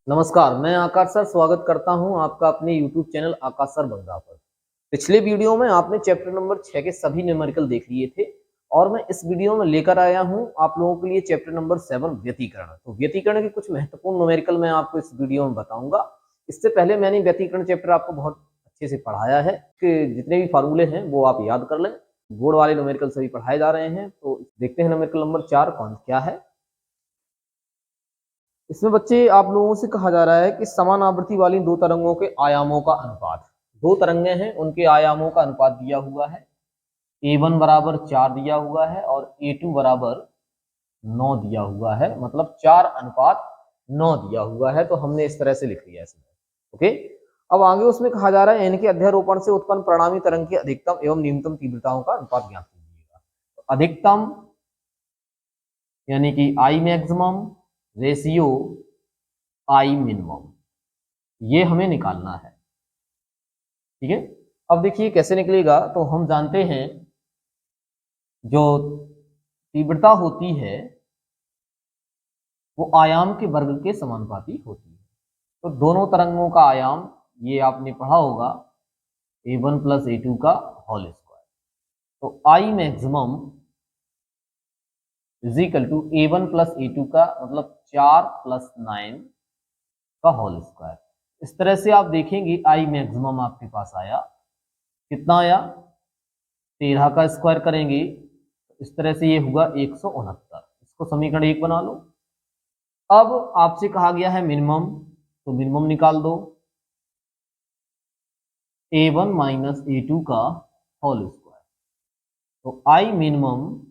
नमस्कार, मैं आकाश सर स्वागत करता हूं आपका अपने YouTube चैनल आकाश सर बंगा पर। पिछले वीडियो में आपने चैप्टर नंबर 6 के सभी न्यूमेरिकल देख लिए थे और मैं इस वीडियो में लेकर आया हूं आप लोगों के लिए चैप्टर नंबर 7 व्यतिकरण। तो व्यतिकरण के कुछ महत्वपूर्ण न्यूमेरिकल मैं आपको इस वीडियो में बताऊंगा। इससे पहले मैंने व्यतिकरण चैप्टर आपको बहुत अच्छे से पढ़ाया है कि जितने भी फार्मूले हैं वो आप याद कर लें। बोर्ड वाले न्यूमेरिकल सभी पढ़ाए जा रहे हैं। तो देखते हैं न्यूमेरिकल नंबर 4 कौन क्या है। इसमें बच्चे आप लोगों से कहा जा रहा है कि समान आवृत्ति वाली दो तरंगों के आयामों का अनुपात। दो तरंगे हैं, उनके आयामों का अनुपात दिया हुआ है। A1 बराबर 4 दिया हुआ है और A2 बराबर 9 दिया हुआ है, मतलब 4:9 दिया हुआ है। तो हमने इस तरह से लिख लिया इसमें। ओके, अब आगे उसमें कहा जा रहा है इनके अध्यारोपण से उत्पन्न परिणामी तरंग की अधिकतम एवं न्यूनतम तीव्रताओं का अनुपात ज्ञात कीजिएगा। तो अधिकतम यानी कि I maximum ratio I minimum, ये हमें निकालना है। ठीक है, अब देखिए कैसे निकलेगा। तो हम जानते हैं जो तीव्रता होती है वो आयाम के वर्ग के समानुपाती होती है। तो दोनों तरंगों का आयाम ये आपने पढ़ा होगा A1 प्लस A2 का होल स्क्वायर। तो I maximum is equal to A1 plus A2 का मतलब 4 प्लस 9 का होल स्क्वायर। इस तरह से आप देखेंगे I मैक्सिमम आपके पास आया, कितना आया 13 का स्क्वायर करेंगे इस तरह से ये होगा 169। इसको समीकरण 1 बना लो। अब आपसे कहा गया है मिनिमम, तो मिनिमम निकाल दो A1 माइनस A2 का होल स्क्वायर। तो I मिनिमम,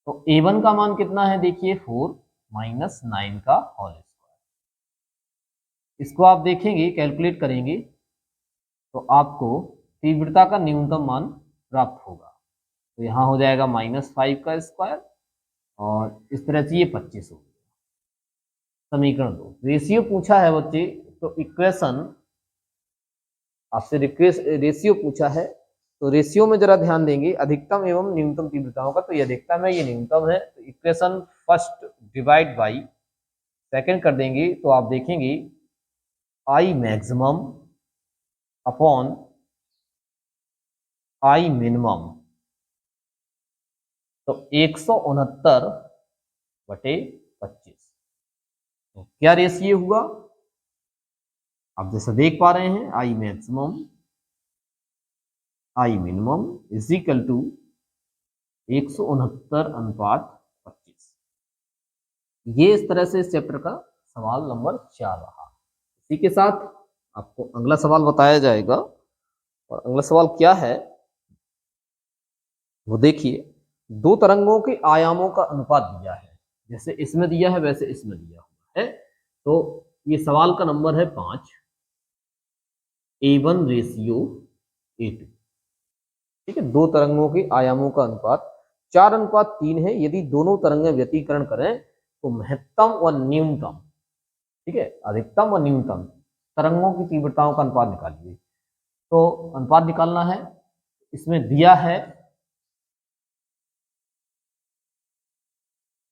तो A1 का मान कितना है देखिए 4 माइनस 9 का होल स्क्वायर। इसको आप देखेंगे कैलकुलेट करेंगे तो आपको तीव्रता का न्यूनतम मान प्राप्त होगा। तो यहाँ हो जाएगा -5 का स्क्वायर और इस तरह से ये 25 हो गया। समीकरण 2 रेशियो पूछा है बच्चे, तो इक्वेशन आपसे रेशियो पूछा है। तो रेशियो में जरा ध्यान देंगे, अधिकतम एवं न्यूनतम तीव्रताओं का। तो ये अधिकतम है, ये न्यूनतम है। तो equation first divide by second कर देंगे तो आप देखेंगे I maximum upon I minimum, तो 169/25। तो क्या रेशियो हुआ आप जैसा देख पा रहे हैं, I maximum I minimum is equal to 169/25। ये इस तरह से इस चैप्टर का सवाल नंबर 4 रहा। इसी के साथ आपको अगला सवाल बताया जाएगा और अगला सवाल क्या है वो देखिए। दो तरंगों के आयामों का अनुपात दिया है, जैसे इसमें दिया है वैसे इसमें दिया हुआ है। तो ये सवाल का नंबर है 5, A1 रेशियो A2। ठीक है, दो तरंगों के आयामों का अनुपात 4:3 है। यदि दोनों तरंगें व्यतिकरण करें तो महत्तम व न्यूनतम, ठीक है, अधिकतम व न्यूनतम तरंगों की तीव्रताओं का अनुपात निकालिए। तो अनुपात निकालना है, इसमें दिया है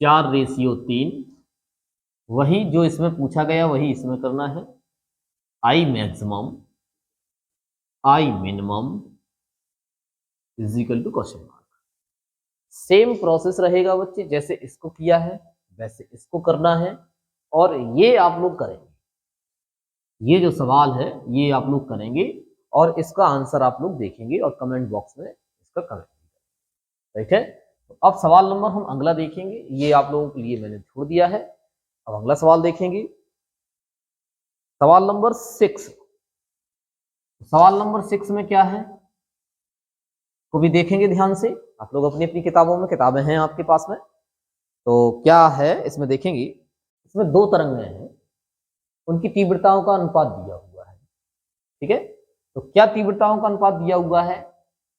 4:3। वही जो इसमें पूछा गया वही इसमें करना है। I maximum I minimum is equal to question mark. Same process रहेगा बच्चे, जैसे इसको किया है वैसे इसको करना है और ये आप लोग करेंगे। ये जो सवाल है ये आप लोग करेंगे और इसका आंसर आप लोग देखेंगे और कमेंट बॉक्स में इसका कमेंट करेंगे। ठीक है, तो अब सवाल नंबर हम अगला देखेंगे, ये आप लोगों के लिए मैंने छोड़ दिया है। अब अगला सवाल देखेंगे, सवाल नंबर 6। सवाल नंबर 6 में क्या है को भी देखेंगे ध्यान से। आप लोग अपनी अपनी किताबों में, किताबें हैं आपके पास में, तो क्या है इसमें देखेंगे। इसमें दो तरंगें हैं, उनकी तीव्रताओं का अनुपात दिया हुआ है। ठीक है, तो क्या तीव्रताओं का अनुपात दिया हुआ है।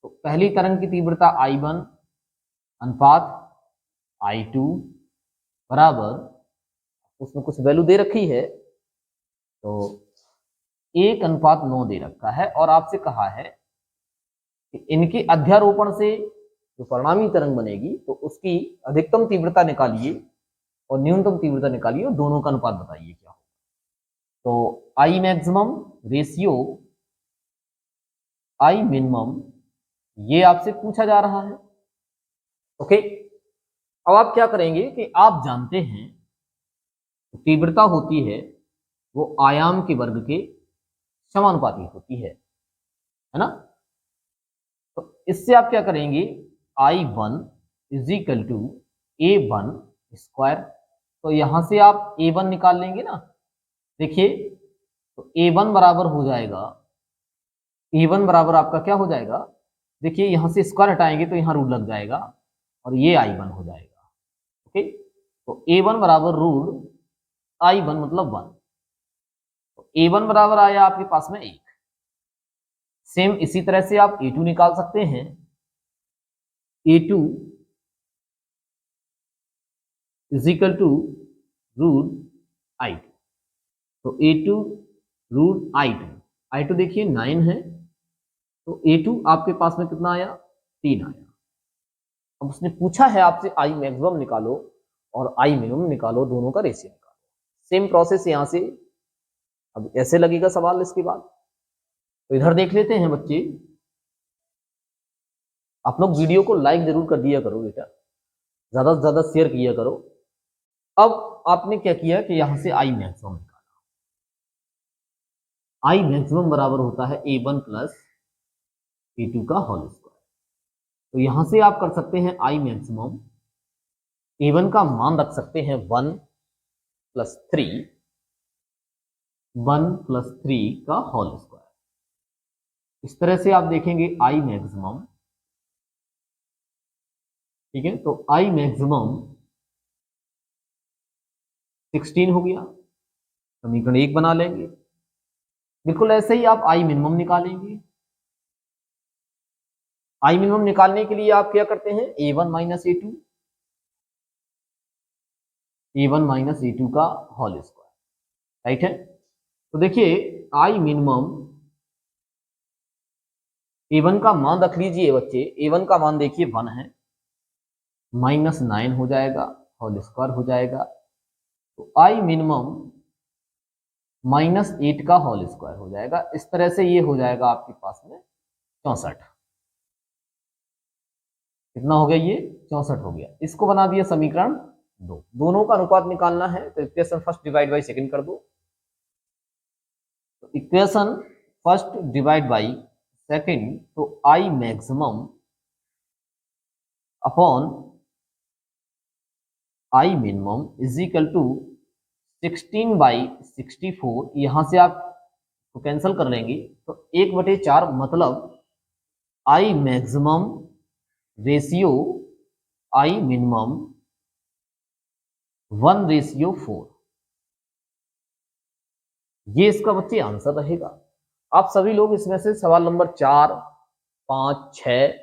तो पहली तरंग की तीव्रता I1 अनुपात I2 बराबर, उसमें कुछ वैल्यू दे रखी है तो 1:9 दे रखा है और आपसे कहा है कि इनके अध्यारोपण से जो परिणामी तरंग बनेगी तो उसकी अधिकतम तीव्रता निकालिए। और न्यूनतम तीव्रता निकालिए और दोनों का अनुपात बताइए क्या हो। तो I maximum ratio I minimum ये आपसे पूछा जा रहा है। ओके, अब आप क्या करेंगे कि आप जानते हैं तीव्रता होती है वो आयाम के वर्ग के समानुपाती होती है ना। तो इससे आप क्या करेंगे, I1 is equal to A1 square. तो यहां से आप A1 निकाल लेंगे ना। देखिए, तो A1 बराबर हो जाएगा, A1 बराबर आपका क्या हो जाएगा, देखिए यहां से स्क्वायर हटाएंगे तो यहां रूट लग जाएगा और ये I1 हो जाएगा। ओके, तो A1 बराबर रूट I1 मतलब 1। तो A1 बराबर आया आपके पास में 1। सेम इसी तरह से आप A2 निकाल सकते हैं। A2 is equal to root I2। तो A2 रूट I2 देखिए 9 है, तो A2 आपके पास में कितना आया, 3 आया। अब उसने पूछा है आपसे आई मैक्सिमम निकालो और आई मिनिमम निकालो, दोनों का रेशियो निकालो। सेम प्रोसेस यहां से अब ऐसे लगेगा सवाल इसके बाद। तो इधर देख लेते हैं बच्चे, आप लोग वीडियो को लाइक जरूर कर दिया करो बेटा, ज्यादा से ज्यादा शेयर किया करो। अब आपने क्या किया कि यहां से आई मैक्सिमम निकाला। आई मैक्सिमम बराबर होता है A1 प्लस A2 का होल स्क्वायर। तो यहां से आप कर सकते हैं आई मैक्सिमम, A1 का मान रख सकते हैं 1 प्लस 3 का होल स्क्वायर। इस तरह से आप देखेंगे आई मैक्सिमम, ठीक है। तो आई मैक्सिमम 16 हो गया, समीकरण 1 बना लेंगे। बिल्कुल ऐसे ही आप आई मिनिमम निकालेंगे। आई मिनिमम निकालने के लिए आप क्या करते हैं, A1 minus A2, A1 minus A2 का होल स्क्वायर, राइट है। तो देखिए आई मिनिमम A1 का मान रख लीजिए बच्चे, A1 का मान देखिए 1 है, माइनस 9 हो जाएगा, होल स्क्वायर हो जाएगा। तो आई मिनिमम -8 का होल स्क्वायर हो जाएगा। इस तरह से ये हो जाएगा आपके पास में 64। कितना हो गया, ये 64 हो गया। इसको बना दिया समीकरण 2। दोनों का अनुपात निकालना है तो equation first divide by second कर दो। तो equation first divide by second, तो I maximum upon I minimum is equal to 16/64। यहां से आप तो कैंसिल कर लेंगे तो 1/4 मतलब I maximum ratio I minimum 1/4। ये इसका बच्चे आंसर रहेगा। आप सभी लोग इसमें से सवाल नंबर 4, 5, 6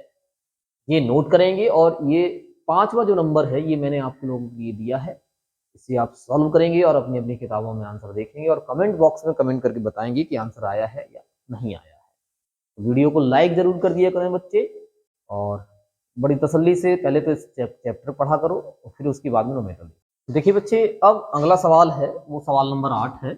ये नोट करेंगे और ये 5वां जो नंबर है ये मैंने आप लोगों को ये दिया है, इसे आप सॉल्व करेंगे और अपनी अपनी किताबों में आंसर देखेंगे और कमेंट बॉक्स में कमेंट करके बताएंगे कि आंसर आया है या नहीं आया है। वीडियो को लाइक जरूर कर दिया करें बच्चे और बड़ी तसल्ली से पहले तो इस चैप्टर पढ़ा करो और फिर उसके बाद में नोमेटल। देखिए बच्चे, अब अगला सवाल है वो सवाल नंबर 8 है।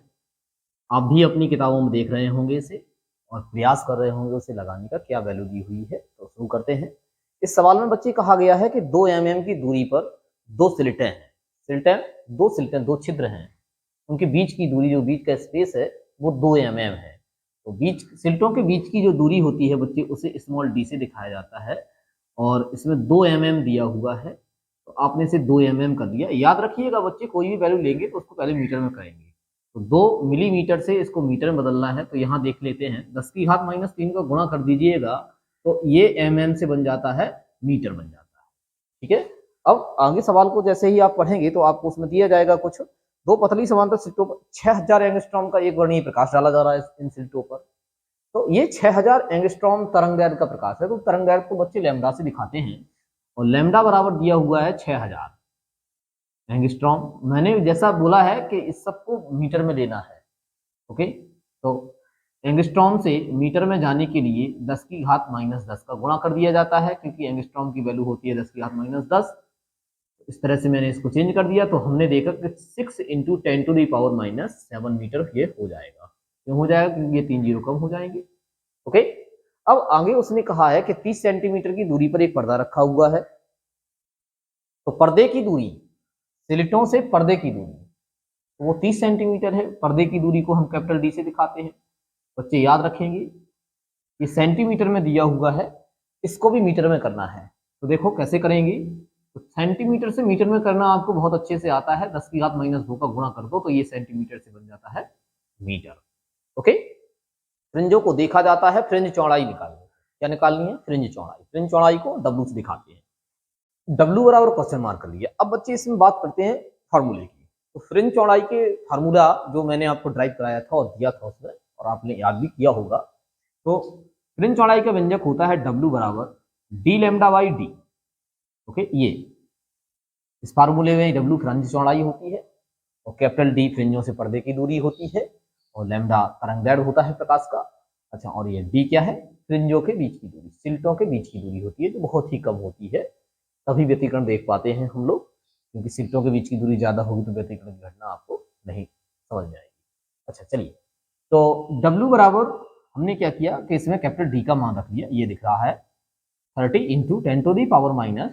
आप भी अपनी किताबों में देख रहे होंगे इसे और प्रयास कर रहे होंगे उसे लगाने का, क्या वैल्यू दी हुई है। तो शुरू करते हैं। इस सवाल में बच्चे कहा गया है कि 2 mm की दूरी पर 2 सिलटें हैं। दो छिद्र हैं, उनके बीच की दूरी, जो बीच का स्पेस है वो 2 mm है। तो बीच सिल्टों के बीच की जो दूरी होती है बच्चे उसे स्मॉल d से दिखाया जाता है और इसमें 2 mm दिया हुआ है। तो आपने इसे 2 mm कर दिया। याद रखिएगा बच्चे, कोई भी वैल्यू लेंगे तो उसको पहले मीटर में करेंगे। तो 2 मिलीमीटर से इसको मीटर में बदलना है। तो यहाँ देख लेते हैं, 10⁻³ का गुणा कर दीजिएगा तो ये mm से बन जाता है, मीटर बन जाता है। ठीक है। अब आगे सवाल को जैसे ही आप पढ़ेंगे तो आपको उसमें दिया जाएगा कुछ 2 पतली समांतर सिल्टों पर 6000 एंगस्ट्रॉम का एक वर्णीय प्रकाश डाला जा रहा है इन सिल्टों पर। तो ये 6000 एंगस्ट्रॉम तरंगदैर्घ्य का प्रकाश है। तो तरंगदैर्घ्य को बच्चे लैम्डा से दिखाते हैं और लैम्डा बराबर दिया हुआ है 6000 एंगस्ट्रॉम। मैंने जैसा बोला है कि इस सबको मीटर में लेना है। ओके, तो एंगस्ट्रॉम से मीटर में जाने के लिए 10⁻⁻10 का गुणा कर दिया जाता है, क्योंकि एंगस्ट्रॉम की वैल्यू होती है 10⁻⁻10। इस तरह से मैंने इसको चेंज कर दिया, तो हमने देखा कि 6 × 10⁻⁷ मीटर ये हो जाएगा। क्यों हो जाएगा? क्योंकि ये 3 जीरो कम हो जाएंगे। ओके, अब आगे उसने कहा है कि 30 सेंटीमीटर की दूरी पर एक पर्दा रखा हुआ है। तो पर्दे की दूरी, स्लिटों से पर्दे की दूरी, तो वो 30 सेंटीमीटर है। पर्दे की दूरी को हम कैपिटल डी से दिखाते हैं। बच्चे याद रखेंगे, ये सेंटीमीटर में दिया हुआ है, इसको भी मीटर में करना है। तो देखो कैसे करेंगे। तो सेंटीमीटर से मीटर में करना आपको बहुत अच्छे से आता है। 10⁻⁻2 का गुणा कर दो तो ये सेंटीमीटर से बन जाता है मीटर। ओके, फ्रिंजों को देखा जाता है फ्रिंज चौड़ाई निकालनी है। क्या निकालनी है? फ्रिंज चौड़ाई। फ्रिंज चौड़ाई को डब्ल्यू से दिखाते हैं। डब्ल्यू बराबर क्वेश्चन मार्क कर लिया। अब बच्चे इसमें बात करते हैं फार्मूले की। तो फ्रिंज चौड़ाई के फार्मूला जो मैंने आपको ड्राइव कराया था और दिया था उसमें, और आपने याद भी किया होगा। तो फ्रिंज चौड़ाई का व्यंजक होता है डब्ल्यू बराबर D lambda by D. Okay, ये इस फार्मूले में डब्ल्यू फ्रिंज चौड़ाई होती है और कैपिटल डी फ्रिंजों से पर्दे की दूरी होती है और लैम्डा तरंगदैर्घ्य होता है प्रकाश का। अच्छा, और ये डी क्या है? फ्रिंजों के बीच की दूरी, सिल्टों के बीच की दूरी होती है, जो बहुत ही कम होती है। तभी व्यतिकरण देख पाते हैं हम लोग, क्योंकि सिल्टों के बीच की दूरी ज्यादा होगी तो व्यतिकरण की घटना आपको नहीं समझ में आएगी। अच्छा चलिए, तो डब्ल्यू बराबर हमने क्या किया कि इसमें कैपिटल डी का मान रख दिया। ये दिख रहा है 30 × 10⁻⁻,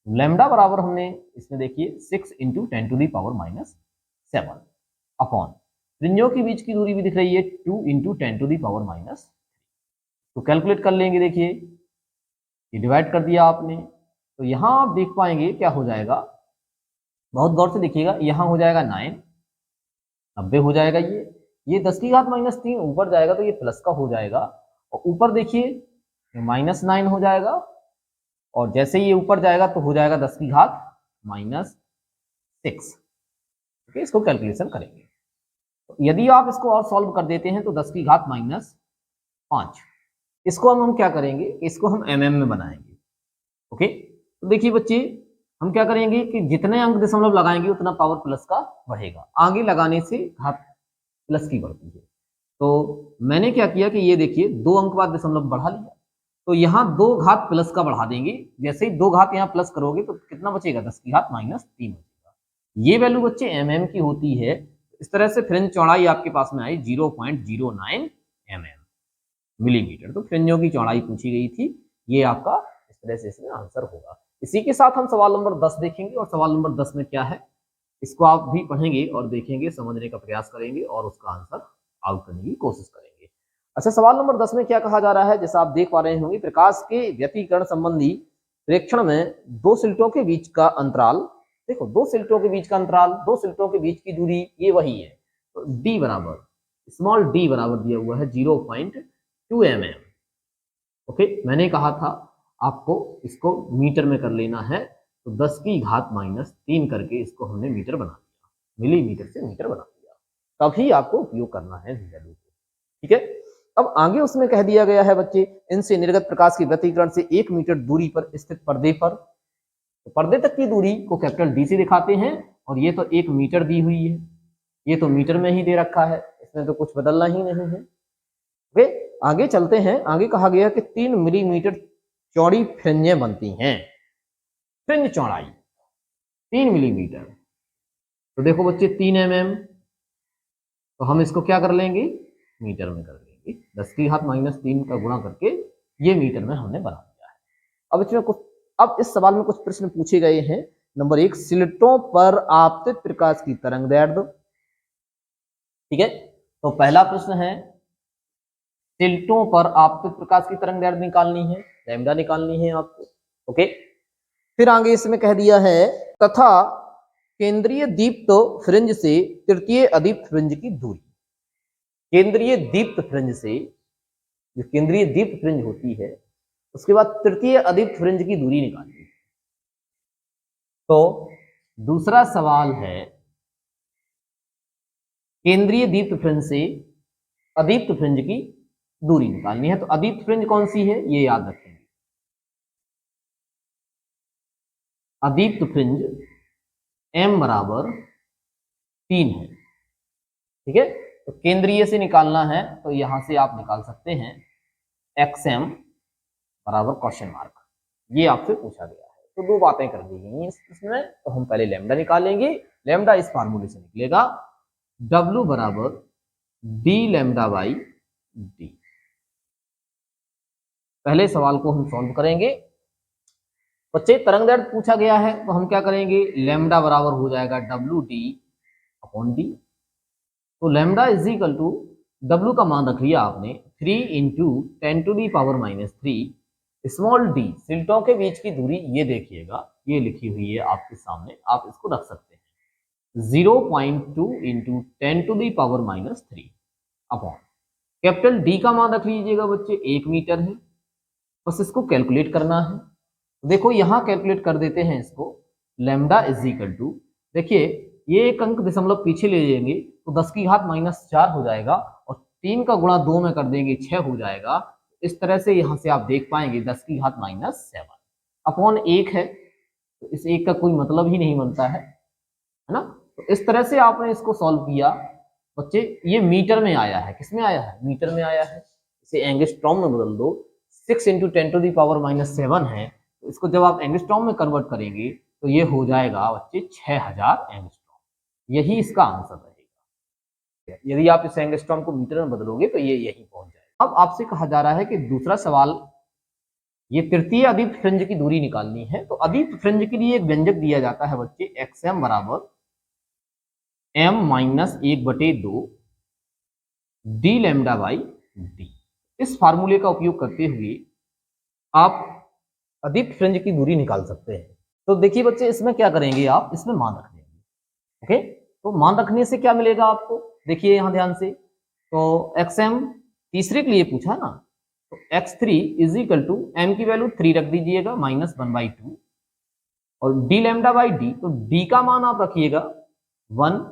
लैम्डा बराबर हमने इसमें देखिए 6 × 10⁻⁷ अपॉन फ्रिंजों के बीच की दूरी भी दिख रही है 2 × 10⁻⁻। तो कैलकुलेट कर लेंगे। देखिए ये डिवाइड कर दिया आपने, तो यहां आप देख पाएंगे क्या हो जाएगा। बहुत गौर से देखिएगा, यहां हो जाएगा 9, 90 हो जाएगा। ये 10⁻³ ऊपर जाएगा तो ये प्लस का हो जाएगा, और ऊपर देखिए -9 हो जाएगा, और जैसे ये ऊपर जाएगा तो हो जाएगा 10⁻⁻6। ओके, इसको कैलकुलेशन करेंगे। तो यदि आप इसको और सॉल्व कर देते हैं तो 10⁻5, इसको हम क्या करेंगे, इसको हम mm में बनाएंगे। ओके, तो देखिए बच्चे, हम क्या करेंगे कि जितने अंक दशमलव लगाएंगे उतना पावर प्लस का बढ़ेगा। आगे लगाने से घात प्लस की बढ़ती है। तो मैंने क्या किया कि ये देखिए 2 अंक बाद दशमलव बढ़ा लिया, तो यहाँ 2 घात प्लस का बढ़ा देंगे। जैसे ही 2 घात यहाँ प्लस करोगे तो कितना बचेगा? 10⁻³ बचेगा। ये वैल्यू बच्चे mm की होती है। इस तरह से फ्रिंज चौड़ाई आपके पास में आई 0.09 mm मिलीमीटर। तो फ्रिंजों की चौड़ाई पूछी गई थी, ये आपका इस तरह से इसमें आंसर होगा। इसी के साथ हम सवाल नंबर 10 देखेंगे, और सवाल नंबर 10 में क्या है इसको आप भी पढ़ेंगे और देखेंगे, समझने का प्रयास करेंगे और उसका आंसर आउट करने की कोशिश करेंगे। अच्छा, सवाल नंबर 10 में क्या कहा जा रहा है? जैसा आप देख पा रहे होंगे, प्रकाश के व्यतिकरण संबंधी प्रेक्षण में 2 सिल्टों के बीच का अंतराल, देखो 2 सिल्टों के बीच का अंतराल, 2 सिल्टों के बीच की दूरी ये वही है। तो डी बराबर, स्मॉल डी बराबर दिया हुआ है 0.2 mm। ओके, मैंने कहा था आपको इसको मीटर में कर लेना है, तो 10⁻³ करके इसको हमने मीटर बना दिया, मिलीमीटर से मीटर बना दिया, तभी आपको उपयोग करना है वैल्यू को। ठीक है, अब आगे उसमें कह दिया गया है बच्चे, इनसे निर्गत प्रकाश के व्यतिकरण से 1 मीटर दूरी पर स्थित पर्दे पर, तो पर्दे तक की दूरी को कैपिटल डी से दिखाते हैं, और ये तो 1 मीटर दी हुई है, ये तो मीटर में ही दे रखा है, इसमें तो कुछ बदलना ही नहीं है। ओके, आगे चलते हैं। आगे कहा गया कि 3 मिलीमीटर चौड़ी फ्रिंजें बनती हैं। फ्रिंज चौड़ाई 3 मिलीमीटर, तो देखो बच्चे 3 mm, तो हम इसको क्या कर लेंगे? मीटर में कर लेंगे। 10⁻³ का गुणा करके ये मीटर में हमने बना दिया है। अब इसमें कुछ, अब इस सवाल में कुछ प्रश्न पूछे गए हैं। नंबर 1, स्लिटों पर आपतित प्रकाश की तरंगदैर्घ्य। ठीक है, तो पहला प्रश्न है स्लिटों पर आपतित प्रकाश की तरंगदैर्घ्य निकालनी है, लैम्डा निकालनी है आपको। ओके, फिर आगे इसमें कह दिया है तथा केंद्रीय दीप्त फ्रिंज से तृतीय अदीप्त फ्रिंज की दूरी। केंद्रीय दीप्त फ्रिंज से, जो केंद्रीय दीप्त फ्रिंज होती है, उसके बाद तृतीय अदीप्त फ्रिंज की दूरी निकालनी है। तो दूसरा सवाल है केंद्रीय दीप्त फ्रिंज से अदीप्त फ्रिंज की दूरी निकालनी है। तो अदीप्त फ्रिंज कौन सी है ये याद रखेंगे। अदीप्त फ्रिंज m बराबर 3 है। ठीक है, तो केंद्रीय से निकालना है तो यहां से आप निकाल सकते हैं xm बराबर क्वेश्चन मार्क, ये आपसे पूछा गया है। तो दो बातें कर दी गई इसमें। तो हम पहले लैम्डा निकालेंगे। लैम्डा इस फार्मूले से निकलेगा W बराबर d लैम्डा बाई डी। पहले सवाल को हम सॉल्व करेंगे। बच्चे तरंग दैर्ध्य पूछा गया है तो हम क्या करेंगे, लैम्डा बराबर हो जाएगा डब्ल्यू डी अपॉन डी। तो lambda is equal to W का मान रख लिया आपने 3 इंटू 10⁻³ स्मॉल डी, सिल्टों के बीच की दूरी ये देखिएगा, ये लिखी हुई है आपके सामने, आप इसको रख सकते हैं 0.2 इंटू 10⁻³ अपॉन कैपिटल डी का मान रख लीजिएगा बच्चे 1 मीटर है। बस इसको कैलकुलेट करना है। देखो यहां कैलकुलेट कर देते हैं इसको। लैम्डा इज इक्वल टू, देखिए ये एक अंक दशमलव पीछे ले जाएंगे तो 10⁻⁴ हो जाएगा और 3 का गुणा 2 में कर देंगे 6 हो जाएगा। इस तरह से यहां से आप देख पाएंगे 10⁻⁷ अपॉन 1 है, तो इस 1 का कोई मतलब ही नहीं बनता है ना। तो इस तरह से आपने इसको सॉल्व किया बच्चे। ये मीटर में आया है, किस में आया है, मीटर में आया है। इसे एंगस्ट्रॉम में बदल दो। 6 इंटू 10⁻⁷ है, तो इसको जब आप एंगस्ट्रॉम में कन्वर्ट करेंगे तो ये हो जाएगा बच्चे 6000 एंगस्ट्रॉम। यही इसका आंसर रहेगा। यदि आप इस एंगस्ट्रॉम को मीटर में बदलोगे तो ये यही पहुंच जाएगा। अब आपसे कहा जा रहा है कि दूसरा सवाल, ये तृतीय अदीप्त फ्रिंज की दूरी निकालनी है। तो अदीप्त फ्रिंज के लिए एक व्यंजक दिया जाता है बच्चे, xm बराबर m-1/2 d lambda by D. इस फार्मूले का उपयोग करते हुए आप अदीप्त फ्रिंज की दूरी निकाल सकते हैं। तो देखिए बच्चे इसमें क्या करेंगे, आप इसमें मान रख देंगे। ओके, तो मान रखने से क्या मिलेगा आपको, देखिए यहां ध्यान से। तो xm तीसरे के लिए पूछा ना, तो x3 is equal to m की वैल्यू 3 रख दीजिएगा -1/2 और d लैम्डा बाई डी, तो d का मान आप रखिएगा 1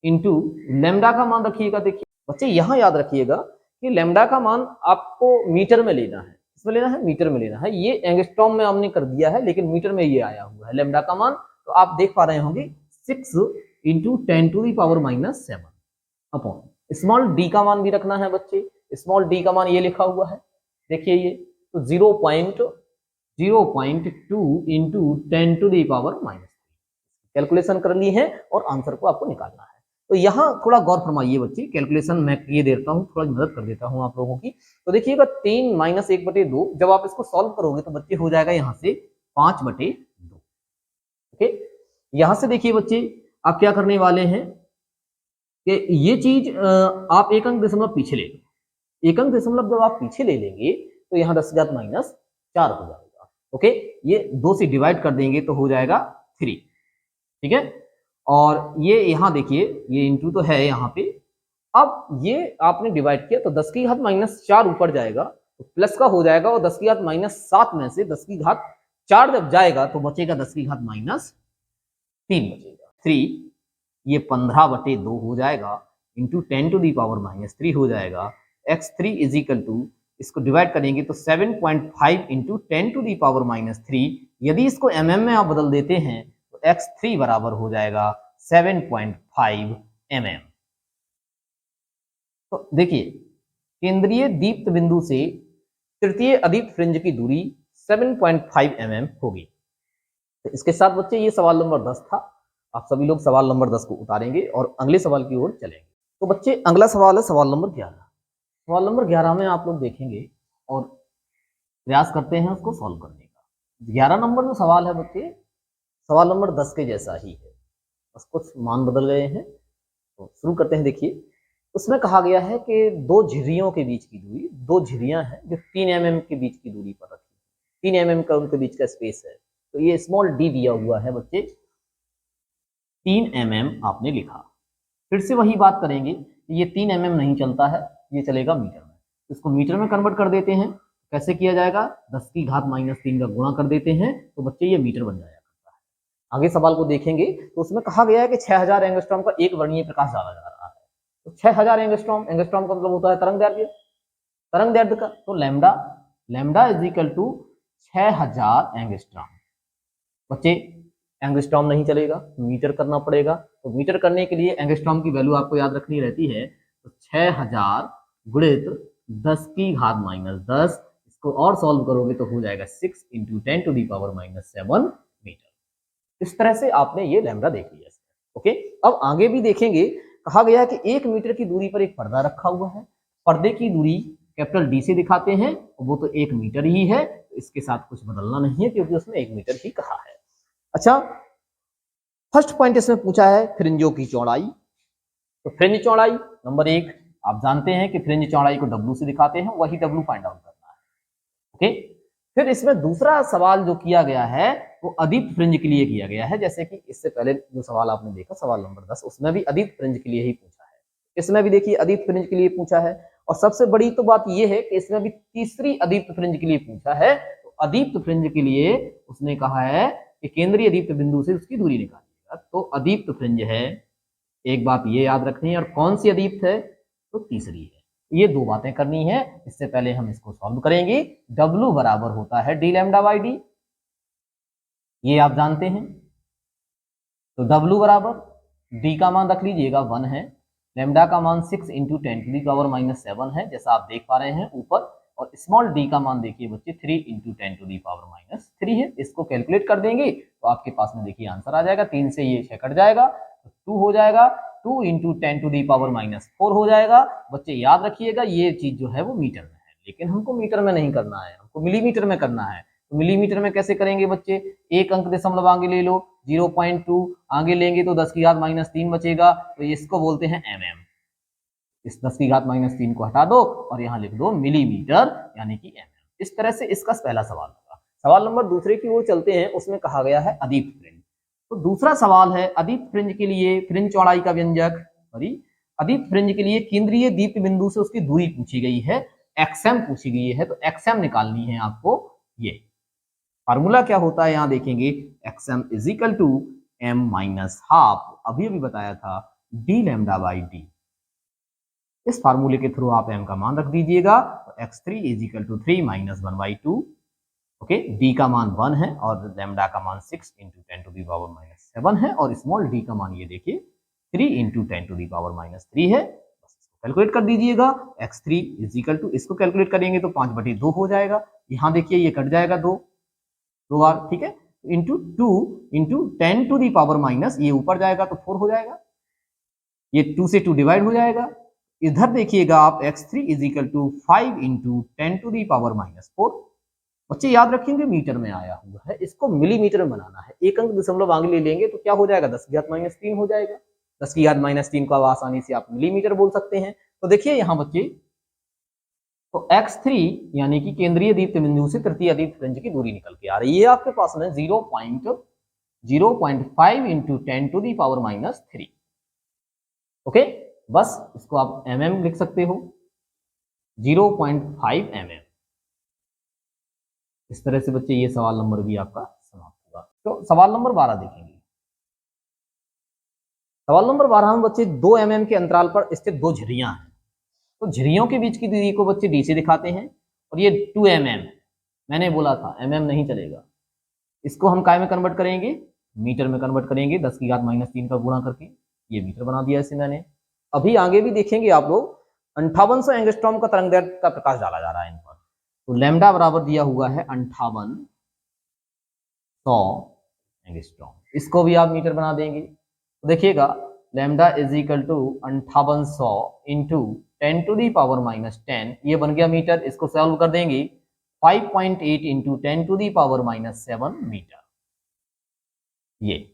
इंटू लैम्डा का मान रखिएगा। देखिए बच्चे यहां याद रखिएगा कि लैम्डा का मान आपको मीटर में लेना है। इसमें लेना है, मीटर में लेना है। ये एंगस्ट्रॉम में हमने कर दिया है, लेकिन मीटर में ये आया हुआ है लैम्डा का मान। तो आप देख पा रहे होंगे 6 इंटू 10⁻⁷ अपॉन स्मॉल डी का मान भी रखना है बच्चे। स्मॉल डी का मान ये लिखा हुआ है, देखिए ये, तो 0.02 इंटू 10⁻⁻³ कैलकुलेशन कर ली है और आंसर को आपको निकालना है। तो यहाँ थोड़ा गौर फरमाइए बच्चे, कैलकुलेशन मैं ये देता हूँ, थोड़ा मदद कर देता हूँ आप लोगों की। तो देखिएगा 3 - 1/2, जब आप इसको सॉल्व करोगे तो बच्चे हो जाएगा यहाँ से 5/2। ओके, यहाँ से देखिए बच्चे आप क्या करने वाले हैं कि ये चीज आप एक अंक दशमलव पीछे ले लो। एक अंक दशमलव जब आप पीछे ले लेंगे तो यहाँ 10⁻⁴ हो जाएगा। ओके, ये 2 से डिवाइड कर देंगे तो हो जाएगा 3, ठीक है। और ये यहाँ देखिए, ये इंटू तो है यहाँ पे। अब ये आपने डिवाइड किया तो 10⁻⁴ ऊपर जाएगा तो प्लस का हो जाएगा, और 10⁻⁷ में से 10⁻⁴ जब जाएगा तो बचेगा 10⁻³ बचेगा। 3 ये 15/2 हो जाएगा इंटू 10⁻³ हो जाएगा। x3 इज इक्वल टू, इसको डिवाइड करेंगे तो 7.5 इंटू 10⁻³ यदि इसको mm में आप बदल देते हैं तो x3 बराबर हो जाएगा 7.5 mm। तो देखिए केंद्रीय दीप्त बिंदु से तृतीय अदीप्त फ्रिंज की दूरी 7.5 mm होगी। तो इसके साथ बच्चे ये सवाल नंबर 10 था। आप सभी लोग सवाल नंबर 10 को उतारेंगे और अगले सवाल की ओर चलेंगे। तो बच्चे अगला सवाल है सवाल नंबर 11। सवाल नंबर 11 में आप लोग देखेंगे और प्रयास करते हैं उसको सॉल्व करने का। 11 नंबर जो सवाल है बच्चे, सवाल नंबर 10 के जैसा ही है, बस कुछ मान बदल गए हैं। तो शुरू करते हैं। देखिए उसमें कहा गया है कि 2 झिर्रियों के बीच की दूरी, 2 झिर्रियां हैं जो 3 mm के बीच की दूरी पर रखी है। 3 mm का उनके बीच का स्पेस है। तो ये स्मॉल डी दिया हुआ है बच्चे, 3 mm आपने लिखा। फिर से वही बात करेंगे, ये 3 mm नहीं चलता है, ये चलेगा मीटर में। इसको मीटर में कन्वर्ट कर देते हैं। कैसे किया जाएगा, 10⁻³ का गुणा कर देते हैं तो बच्चे ये मीटर बन जाएगा। आगे सवाल को देखेंगे तो उसमें कहा गया है कि 6000 एंगस्ट्रॉम का एक वर्णीय प्रकाश डाला जा रहा है। तो 6000 एंगस्ट्रॉम का मतलब होता है तरंग दैर्ध्य का। तो lambda is equal to 6000 angstrom. बच्चे एंगस्ट्रॉम नहीं चलेगा, मीटर करना पड़ेगा। तो मीटर करने के लिए एंगस्ट्रॉम की वैल्यू आपको याद रखनी रहती है। तो 6000 गुणित 10⁻⁻10 इसको और सॉल्व करोगे तो हो जाएगा 6 × 10⁻⁷ मीटर। इस तरह से आपने ये लैम्डा देख लिया। ओके, अब आगे भी देखेंगे। कहा गया है कि 1 मीटर की दूरी पर एक पर्दा रखा हुआ है, पर्दे की दूरी कैपिटल डी से दिखाते हैं, वो तो 1 मीटर ही है, तो इसके साथ कुछ बदलना नहीं है क्योंकि उसमें 1 मीटर ही कहा है। अच्छा, फर्स्ट पॉइंट इसमें पूछा है फ्रिंजों की चौड़ाई। तो फ्रिंज चौड़ाई नंबर 1, आप जानते हैं कि फ्रिंज चौड़ाई को W से दिखाते हैं, वही W फाइंड आउट करना है। ओके, फिर इसमें दूसरा सवाल जो किया गया है वो अदीप्त फ्रिंज के लिए किया गया है। जैसे कि इससे पहले जो सवाल आपने देखा सवाल नंबर 10, उसमें भी अदीप्त फ्रिंज के लिए ही पूछा है, इसमें भी देखिए अदीप्त फ्रिंज के लिए पूछा है। और सबसे बड़ी तो बात यह है कि इसमें भी तीसरी अदीप्त फ्रिंज के लिए पूछा है। तो अदीप्त फ्रिंज के लिए उसने कहा है कि केंद्रीय अदीप्त बिंदु से उसकी दूरी निकालिएगा। तो अदीप्त फ्रिंज है, एक बात ये याद रखनी है, और कौन सी अदीप्त है, तो तीसरी है। ये दो बातें करनी है। इससे पहले हम इसको सॉल्व करेंगे। W बराबर होता है dλ/d, ये आप जानते हैं। तो W बराबर d का मान रख लीजिएगा 1 है, लैम्डा का मान 6 × 10⁻⁷ है जैसा आप देख पा रहे हैं ऊपर, और स्मॉल d का मान देखिए बच्चे 3 × 10⁻³ है। इसको कैलकुलेट कर देंगे तो आपके पास में देखिए आंसर आ जाएगा। 3 से ये 6 कट जाएगा तो 2 हो जाएगा, 2 × 10⁻⁴ हो जाएगा। बच्चे याद रखिएगा ये चीज जो है वो मीटर में है, लेकिन हमको मीटर में नहीं करना है, हमको मिलीमीटर में करना है। तो मिलीमीटर में कैसे करेंगे बच्चे, एक अंक दशमलव आगे ले लो, 0.2 आगे लेंगे तो 10⁻³ बचेगा, तो इसको बोलते हैं mm। इस 10⁻³ को हटा दो और यहाँ लिख दो मिलीमीटर यानी कि mm। इस तरह से इसका पहला सवाल होगा। सवाल नंबर दूसरे की ओर चलते हैं, उसमें कहा गया है अदीप्त फ्रिंज। तो दूसरा सवाल है अदीप्त फ्रिंज के लिए फ्रिंज चौड़ाई का व्यंजक, सॉरी अदीप्त फ्रिंज के लिए केंद्रीय दीप्त बिंदु से उसकी दूरी पूछी गई है, xm पूछी गई है। तो xm निकालनी है आपको। ये फार्मूला क्या होता है यहाँ देखेंगे, xm = m-½ अभी बताया था dλ/d। इस फार्मूले के थ्रू आप m का मान रख दीजिएगा। तो x3 = 3 - 1/2। ओके, d का मान 1 है और लैम्डा का मान 6 × 10⁻⁷ है, और स्मॉल d का मान ये देखिए 3 × 10⁻³ है। बस इसको कैलकुलेट कर दीजिएगा। x3 = इसको कैलकुलेट करेंगे तो 5/2 हो जाएगा। यहाँ देखिए ये कट जाएगा दो बार, ठीक है, इंटू 2 × 10⁻⁻, ये ऊपर जाएगा तो 4 हो जाएगा, ये 2 से 2 डिवाइड हो जाएगा। इधर देखिएगा आप x3 = 5 × 10⁻⁴। बच्चे याद रखेंगे मीटर में आया हुआ है, इसको मिलीमीटर में बनाना है। एक अंक दशमलव आगे ले लेंगे तो क्या हो जाएगा, 10⁻³ हो जाएगा। 10⁻³ को आप आसानी से आप मिलीमीटर बोल सकते हैं। तो देखिए यहाँ बच्चे, तो x3 यानी कि केंद्रीय दीप्त बिंदु से तृतीय दीप्त फ्रिंज की दूरी निकल के आ रही है आपके पास में 0.05 × 10⁻³ ओके, बस इसको आप mm लिख सकते हो, 0.5 mm। इस तरह से बच्चे ये सवाल नंबर भी आपका समाप्त होगा। तो सवाल नंबर 12 देखेंगे। सवाल नंबर 12 में बच्चे 2 mm के अंतराल पर स्थित दो झिर्रियां हैं। तो झिर्रियों के बीच की दूरी को बच्चे d से दिखाते हैं, और ये 2 mm, मैंने बोला था mm नहीं चलेगा। इसको हम काय में कन्वर्ट करेंगे, मीटर में कन्वर्ट करेंगे, 10⁻³ का गुणा करके ये मीटर बना दिया इसे मैंने। अभी आगे भी देखेंगे आप लोग, 5800 एंगस्ट्रॉम का तरंगदैर्घ्य का प्रकाश डाला जा रहा है इन पर। तो लैम्डा बराबर दिया हुआ है 5800 एंगस्ट्रॉम, इसको भी आप मीटर बना देंगे। तो देखिएगा लैम्डा = 5800 × 10⁻⁻10, ये बन गया मीटर। इसको सॉल्व कर देंगे 5.8 × 10⁻⁷ मीटर। ये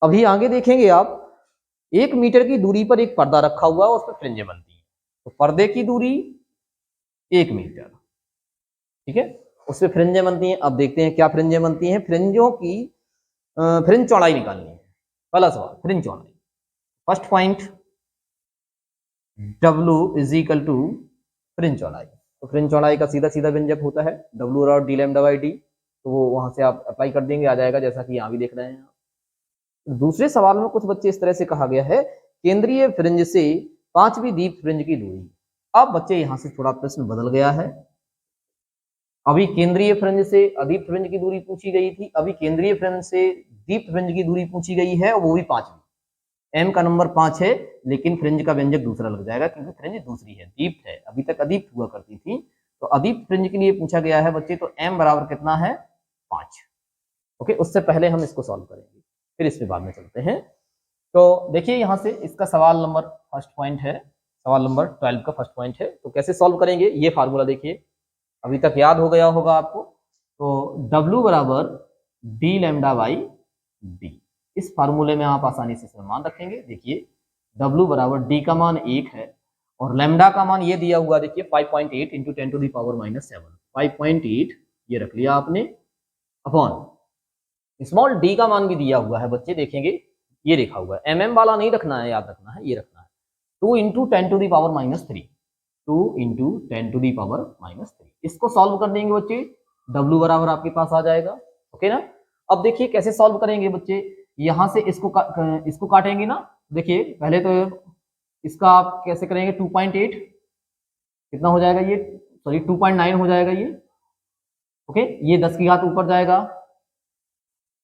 अभी आगे देखेंगे आप, 1 मीटर की दूरी पर एक पर्दा रखा हुआ है, उस पर फ्रिंजें बनती हैं। तो पर्दे की दूरी 1 मीटर, ठीक है, उस पर फ्रिंजें बनती हैं। अब देखते हैं क्या फ्रिंजें बनती हैं। फ्रिंजों की फ्रिंज चौड़ाई निकालनी है। पहला सवाल फ्रिंज चौड़ाई। फर्स्ट पॉइंट W = फ्रिंज चौड़ाई। तो फ्रिंज चौड़ाई का सीधा सीधा व्यंजक होता है W और dλ/d। तो वो वहां से आप अप्लाई कर देंगे, आ जाएगा, जैसा कि यहाँ भी देख रहे हैं आप। दूसरे सवाल में कुछ बच्चे इस तरह से कहा गया है, केंद्रीय फ्रिंज से 5वीं दीप्त फ्रिंज की दूरी। अब बच्चे यहाँ से थोड़ा प्रश्न बदल गया है। अभी केंद्रीय फ्रिंज से अदीप्त फ्रिंज की दूरी पूछी गई थी, अभी केंद्रीय फ्रिंज से दीप्त फ्रिंज की दूरी पूछी गई है, वो भी 5वीं। m का नंबर 5 है, लेकिन फ्रिंज का व्यंजक दूसरा लग जाएगा क्योंकि फ्रिंज दूसरी है, दीप्त है, अभी तक अदीप्त हुआ करती थी। तो अदीप्त फ्रिंज के लिए पूछा गया है बच्चे, तो m बराबर कितना है 5। ओके, उससे पहले हम इसको सॉल्व करेंगे, फिर इसमें बाद में चलते हैं। तो देखिए यहाँ से इसका सवाल नंबर फर्स्ट पॉइंट है, सवाल नंबर 12 का फर्स्ट पॉइंट है। तो कैसे सॉल्व करेंगे, ये फार्मूला देखिए अभी तक याद हो गया होगा आपको। तो W बराबर डी लैम्डा बाई डी, इस फार्मूले में आप आसानी से इसमें मान रखेंगे। देखिए W बराबर डी का मान 1 है और लैम्डा का मान ये दिया हुआ, देखिए 5.8 इंटू 10 टू द पावर -7, 5.8 ये रख लिया आपने, अपॉन स्मॉल डी का मान भी दिया हुआ है बच्चे, देखेंगे ये लिखा हुआ है, mm वाला नहीं रखना है, याद रखना है, ये रखना है 2 into 10 to the power -3, 2 into 10 to the power -3। इसको सॉल्व कर देंगे बच्चे, W बराबर आपके पास आ जाएगा। ओके ना। अब देखिए कैसे सॉल्व करेंगे बच्चे, यहां से इसको काटेंगे ना। देखिए पहले तो इसका आप कैसे करेंगे, 2.8 कितना हो जाएगा ये, सॉरी 2.9 हो जाएगा ये। ओके, ये 10 की घात ऊपर जाएगा,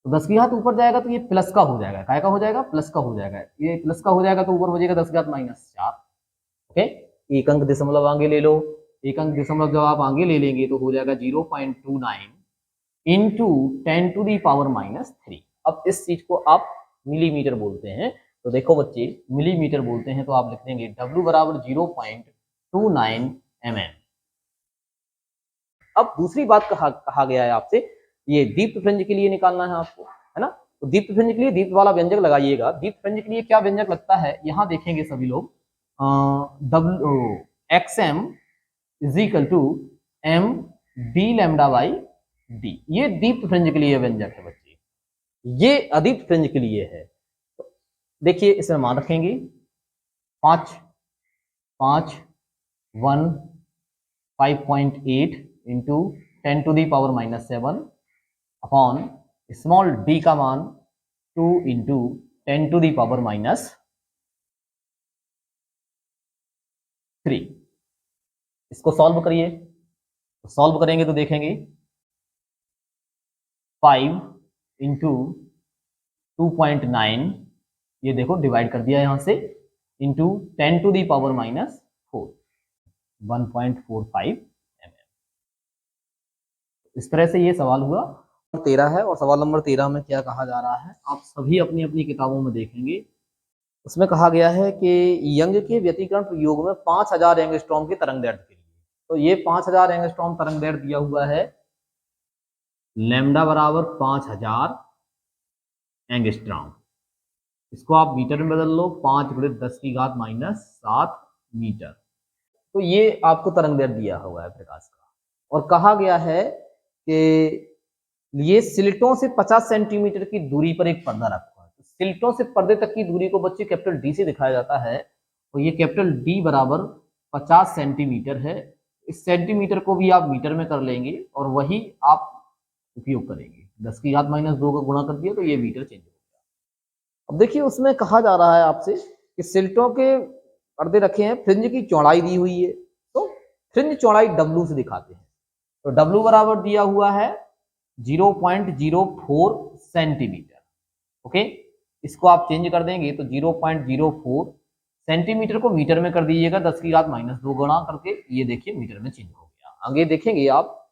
तो 10 की घात ऊपर जाएगा तो ये प्लस का हो जाएगा, काय का हो जाएगा, प्लस का हो जाएगा, ये प्लस का हो जाएगा तो ऊपर बचेगा 10 की घात -4। ओके, एक अंक दशमलव आगे ले लो, एक अंक दशमलव जब आप आगे ले लेंगे तो हो जाएगा 0.29 इंटू 10 टू दी पावर -3। अब इस चीज को आप मिलीमीटर बोलते हैं, तो देखो बच्चे मिलीमीटर बोलते हैं तो आप लिख देंगे W बराबर 0.29 mm। अब दूसरी बात कहा गया है आपसे, ये दीप्त फ्रिंज के लिए निकालना है आपको, है ना। तो दीप्त फ्रिंज के लिए दीप्त वाला व्यंजक लगाइएगा। दीप्त फ्रिंज के लिए क्या व्यंजक लगता है, यहाँ देखेंगे सभी लोग, XM is equal to M D lambda by D, ये दीप्त फ्रिंज के लिए व्यंजक है बच्चे, ये अदीप्त फ्रिंज के लिए है। तो देखिए इसमें मान रखेंगे 5 5 1 5.8 into 10 to the power -7 upon small d का मान 2 इंटू 10 टू दी पावर -3। इसको सॉल्व करिए, तो सॉल्व करेंगे तो देखेंगे 5 इंटू 2.9, ये देखो डिवाइड कर दिया यहां से, into 10 to the power -4, 1.45 mm। इस तरह से ये सवाल हुआ। 13 है, और सवाल नंबर 13 में क्या कहा जा रहा है आप सभी अपनी अपनी किताबों में देखेंगे। उसमें कहा गया है कि यंग के व्यतिकरण प्रयोग में 5000 एंगस्ट्रॉम की तरंग दैर्ध्य के लिए, तो ये 5000 एंगस्ट्रॉम तरंग दैर्ध्य दिया हुआ है, लैम्डा बराबर 5000 एंगस्ट्रॉम, इसको आप मीटर में बदल लो, 5 × 10 की घात -7 मीटर। तो ये आपको तरंग दैर्ध्य दिया हुआ है प्रकाश का, और कहा गया है कि ये स्लिटों से 50 सेंटीमीटर की दूरी पर एक पर्दा रखा है। तो स्लिटों से पर्दे तक की दूरी को बच्चे कैपिटल डी से दिखाया जाता है, तो ये कैपिटल डी बराबर 50 सेंटीमीटर है। इस सेंटीमीटर को भी आप मीटर में कर लेंगे और वही आप उपयोग करेंगे, 10 की घात -2 का गुणा कर दिया तो ये मीटर चेंज हो गया। अब देखिए उसमें कहा जा रहा है आपसे कि स्लिटों के पर्दे रखे हैं, फ्रिंज की चौड़ाई दी हुई है, तो फ्रिंज चौड़ाई W से दिखाते हैं। तो W बराबर दिया हुआ है 0.04 सेंटीमीटर। ओके, इसको आप चेंज कर देंगे तो 0.04 सेंटीमीटर को मीटर में कर दीजिएगा, 10 की घात -2 गुणा करके, ये देखिए मीटर में चेंज हो गया। आगे देखेंगे आप,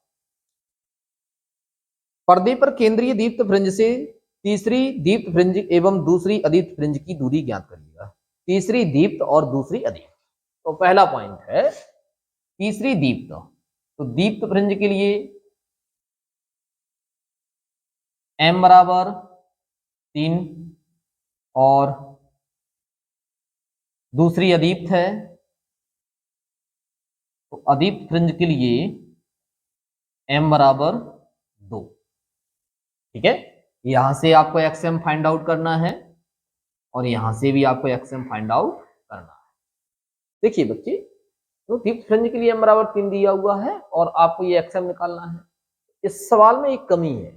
पर्दे पर केंद्रीय दीप्त फ्रिंज से तीसरी दीप्त फ्रिंज एवं दूसरी अदीप्त फ्रिंज की दूरी ज्ञात करिएगा। तीसरी दीप्त और दूसरी अदीप्त, तो पहला पॉइंट है तीसरी दीप्त। तो दीप्त फ्रिंज के लिए m बराबर 3 और दूसरी अदीप्त है, तो अदीप्त फ्रिंज के लिए m बराबर 2। ठीक है, यहां से आपको xm फाइंड आउट करना है और यहां से भी आपको xm फाइंड आउट करना है। देखिए बच्चे, तो दीप्त फ्रिंज के लिए m बराबर 3 दिया हुआ है और आपको ये xm निकालना है। इस सवाल में एक कमी है,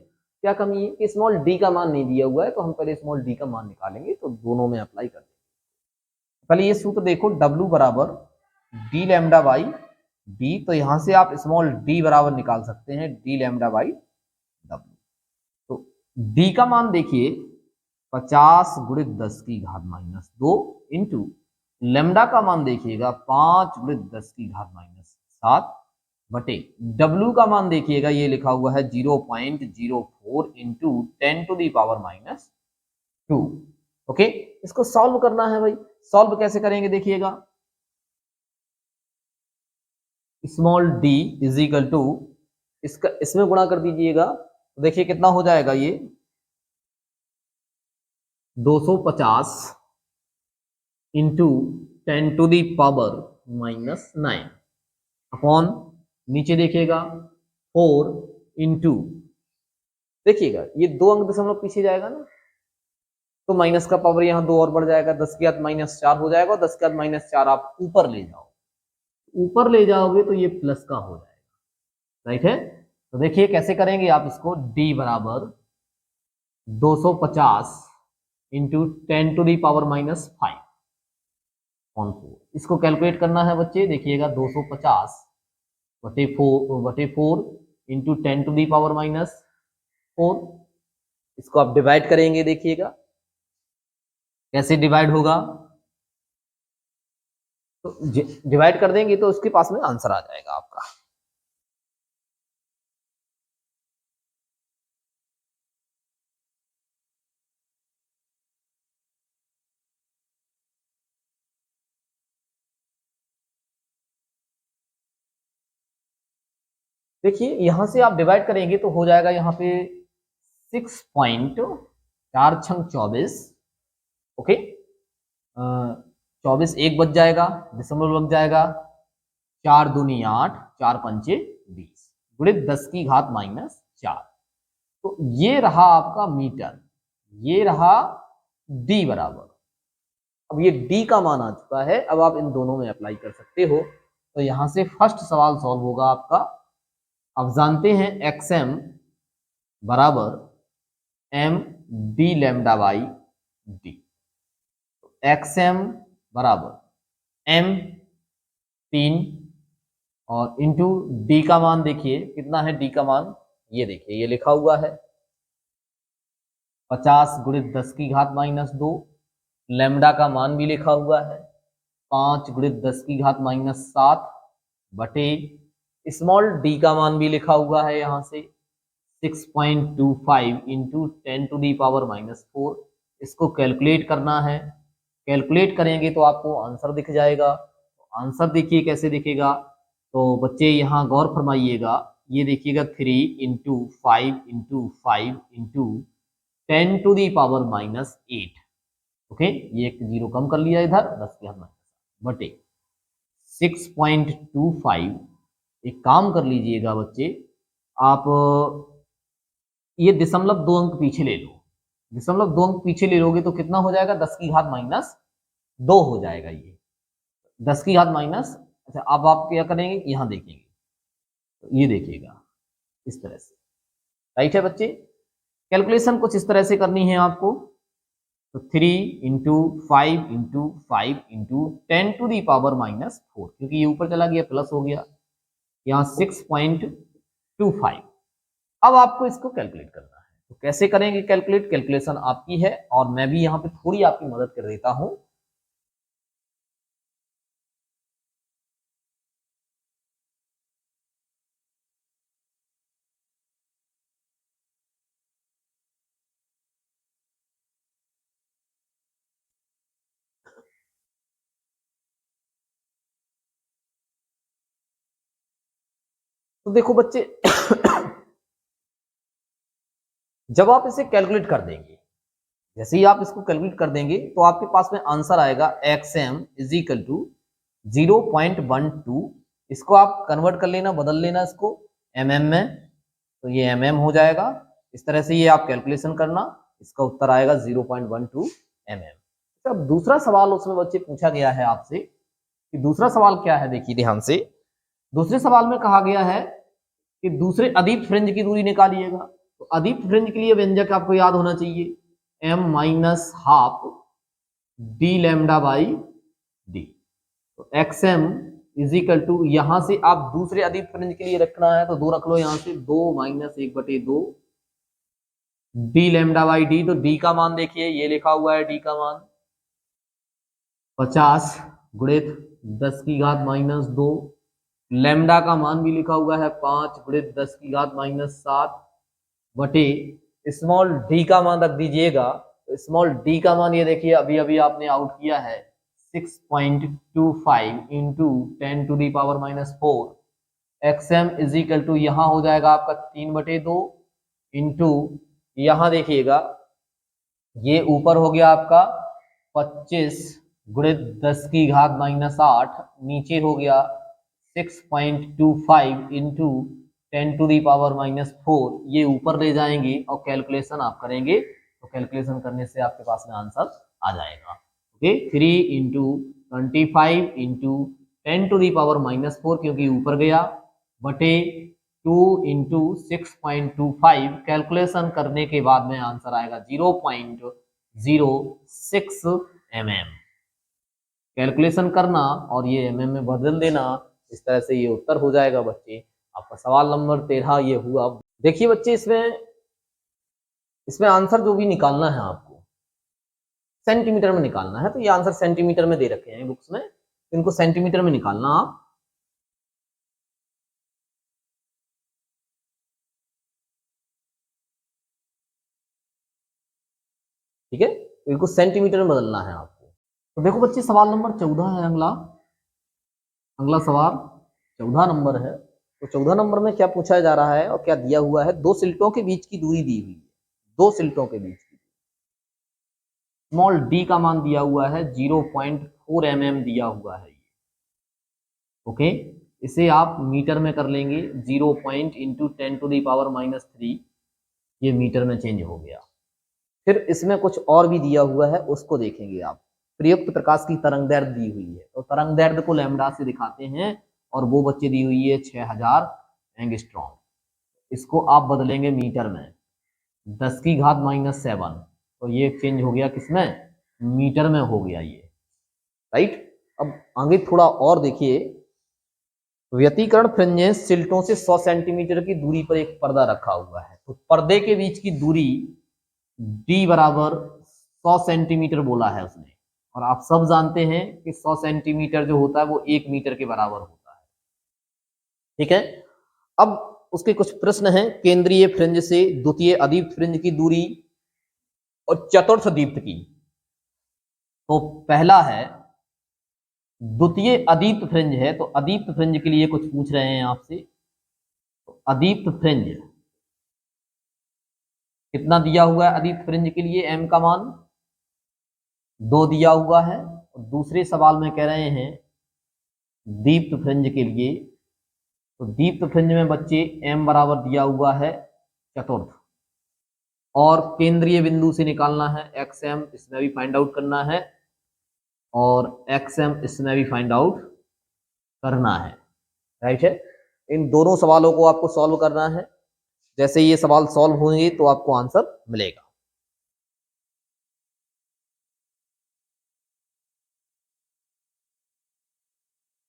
क्या कमी है कि स्मॉल d का मान नहीं दिया हुआ है, तो हम पहले स्मॉल d का मान निकालेंगे, तो दोनों में अप्लाई कर देंगे। पहले ये सूत्र देखो, W बराबर डी लैम्डा बाई डी, तो यहां से आप स्मॉल d बराबर निकाल सकते हैं डी लैम्डा बाई W। तो d का मान देखिए 50 × 10 की घात -2 इंटू लैम्डा का मान देखिएगा 5 × 10 की घात -7 बटे W का मान देखिएगा ये लिखा हुआ है 0.04 इंटू 10⁻⁻²। ओके, इसको सॉल्व करना है भाई। सॉल्व कैसे करेंगे देखिएगा, small d is equal to इसका इसमें गुणा कर दीजिएगा, तो देखिए कितना हो जाएगा ये 250 इंटू 10⁻⁻⁹ अपॉन नीचे देखिएगा 4 इंटू, देखिएगा ये 2 अंक दशमलव पीछे जाएगा ना, तो माइनस का पावर यहाँ 2 और बढ़ जाएगा, 10⁻⁻⁴ हो जाएगा, और 10⁻⁻⁴ आप ऊपर ले जाओ, ऊपर ले जाओगे तो ये प्लस का हो जाएगा। राइट है, तो देखिए कैसे करेंगे आप इसको, d बराबर 250 इंटू 10⁻⁻⁵/4, इसको कैलकुलेट करना है बच्चे। देखिएगा 250 बटे 4 इंटू 10⁻⁻⁴, इसको आप डिवाइड करेंगे, देखिएगा कैसे डिवाइड होगा, तो डिवाइड कर देंगे तो उसके पास में आंसर आ जाएगा आपका। देखिए यहां से आप डिवाइड करेंगे तो हो जाएगा यहाँ पे 6.4×24। ओके, 24 एक बच जाएगा, दशमलव लग जाएगा, 4 दूनी 8, 4 पंचे 20, गुणित 10⁻⁻⁴। तो ये रहा आपका मीटर, ये रहा d बराबर। अब ये d का मान आ चुका है, अब आप इन दोनों में अप्लाई कर सकते हो। तो यहां से फर्स्ट सवाल सॉल्व होगा आपका। अब जानते हैं xm बराबर m d λ/d, xm बराबर m 3 और इंटू d का मान देखिए कितना है, d का मान ये देखिए ये लिखा हुआ है 50 गुणित 10⁻⁻², लैम्डा का मान भी लिखा हुआ है 5 गुणित 10⁻⁷ बटे स्मॉल d का मान भी लिखा हुआ है यहाँ से 6.25 इंटू 10⁻⁻⁴। इसको कैलकुलेट करना है, कैलकुलेट करेंगे तो आपको आंसर दिख जाएगा। आंसर देखिए कैसे दिखेगा, तो बच्चे यहाँ गौर फरमाइएगा, ये देखिएगा 3 इंटू 5 इंटू 5 इंटू 10⁻⁻8। ओके, ये एक जीरो कम कर लिया इधर, 10⁻⁻, बटे 6.25। एक काम कर लीजिएगा बच्चे, आप ये दशमलव 2 अंक पीछे ले लो, दशमलव 2 अंक पीछे ले लोगे तो कितना हो जाएगा, 10⁻⁻2 हो जाएगा ये 10⁻⁻। अच्छा अब आप क्या करेंगे, यहां देखेंगे तो ये देखिएगा इस तरह से। राइट है बच्चे, कैलकुलेशन कुछ इस तरह से करनी है आपको। तो 3 इंटू 5 इंटू 5 इंटू 10⁻⁻⁴, क्योंकि ये ऊपर चला गया प्लस हो गया, यहाँ 6.25। अब आपको इसको कैलकुलेट करना है, तो कैसे करेंगे कैलकुलेट, कैलकुलेशन आपकी है और मैं भी यहाँ पे थोड़ी आपकी मदद कर देता हूं। तो देखो बच्चे जब आप इसे कैलकुलेट कर देंगे, जैसे ही आप इसको कैलकुलेट कर देंगे तो आपके पास में आंसर आएगा xm इज इक्वल टू 0.12। इसको आप कन्वर्ट कर लेना, बदल लेना इसको mm में, तो ये mm हो जाएगा। इस तरह से ये आप कैलकुलेशन करना, इसका उत्तर आएगा 0.12 mm। अब दूसरा सवाल उसमें बच्चे पूछा गया है आपसे कि दूसरा सवाल क्या है, देखिए ध्यान से। दूसरे सवाल में कहा गया है कि दूसरे अदीप्त फ्रिंज की दूरी निकालिएगा। तो अदीप्त फ्रिंज के लिए व्यंजक आपको याद होना चाहिए m-12 d λ/d। तो xm इज इक्वल टू, यहां से आप दूसरे अदीप्त फ्रिंज के लिए रखना है तो 2 रख लो, यहां से 2 - 1/2 d λ/d। तो d का मान देखिए ये लिखा हुआ है, d का मान 50 गुणित 10⁻⁻2 लैम्डा का मान भी लिखा हुआ है 5 गुणित 10 की घात -7 बटे स्मॉल डी का मान रख दीजिएगा। स्मॉल डी का मान ये देखिए अभी अभी आपने आउट किया है 6.25 into 10⁻⁻4। X M is equal to यहाँ हो जाएगा आपका 3/2 इंटू यहाँ देखिएगा ये ऊपर हो गया आपका 25 गुणित 10 की घात -8, नीचे हो गया 6.25 इंटू 10⁻⁻4। ये ऊपर ले जाएंगे और कैलकुलेशन आप करेंगे तो कैलकुलेशन करने से आपके पास में आंसर आ जाएगा। ओके, 3 इंटू 25 इंटू 10⁻⁻4 क्योंकि ऊपर गया बटे 2 इंटू 6.25 कैलकुलेशन करने के बाद में आंसर आएगा 0.06 mm। कैलकुलेशन करना और ये mm में बदल देना, इस तरह से ये उत्तर हो जाएगा बच्चे। आपका सवाल नंबर 13 ये हुआ। देखिए बच्चे इसमें आंसर जो भी निकालना है आपको सेंटीमीटर में निकालना है, तो ये आंसर सेंटीमीटर में दे रखे हैं बुक्स में, इनको सेंटीमीटर में निकालना आप। ठीक है, तो इनको सेंटीमीटर में बदलना है आपको। तो देखो बच्चे सवाल नंबर 14 है अगला सवाल 14 नंबर है। तो 14 नंबर में क्या पूछा जा रहा है और क्या दिया हुआ है, दो सिल्टों के बीच की दूरी दी हुई है। दो सिल्टों के बीच की स्मॉल डी का मान दिया हुआ है 0.4 mm दिया हुआ है। ओके, इसे आप मीटर में कर लेंगे 0 इंटू 10⁻⁻3, ये मीटर में चेंज हो गया। फिर इसमें कुछ और भी दिया हुआ है, उसको देखेंगे आप। प्रयुक्त प्रकाश की तरंग दैर्ध्य दी हुई है, तो तरंग दैर्ध्य को लैम्डा से दिखाते हैं और वो बच्चे दी हुई है 6000 एंगस्ट्रॉम। इसको आप बदलेंगे मीटर में 10 की घात -7, तो ये चेंज हो गया किसमें, मीटर में हो गया ये, राइट। अब आगे थोड़ा और देखिए, व्यतिकरण फ्रिंजेस सिल्टों से 100 सेंटीमीटर की दूरी पर एक पर्दा रखा हुआ है, तो पर्दे के बीच की दूरी d बराबर 100 सेंटीमीटर बोला है उसने, और आप सब जानते हैं कि 100 सेंटीमीटर जो होता है वो 1 मीटर के बराबर होता है। ठीक है, अब उसके कुछ प्रश्न हैं। केंद्रीय फ्रिंज से द्वितीय अदीप्त फ्रिंज की दूरी और चतुर्थ दीप्त की। तो पहला है द्वितीय अदीप्त फ्रिंज है, तो अदीप्त फ्रिंज के लिए कुछ पूछ रहे हैं आपसे। तो अदीप्त फ्रिंज कितना दिया हुआ है, अदीप्त फ्रिंज के लिए m का मान 2 दिया हुआ है। और दूसरे सवाल में कह रहे हैं दीप्त फ्रिंज के लिए, तो दीप्त फ्रिंज में बच्चे m बराबर दिया हुआ है चतुर्थ, और केंद्रीय बिंदु से निकालना है xm, इसमें भी फाइंड आउट करना है, और xm इसमें भी फाइंड आउट करना है, राइट है। इन दोनों सवालों को आपको सॉल्व करना है। जैसे ये सवाल सॉल्व होंगे तो आपको आंसर मिलेगा।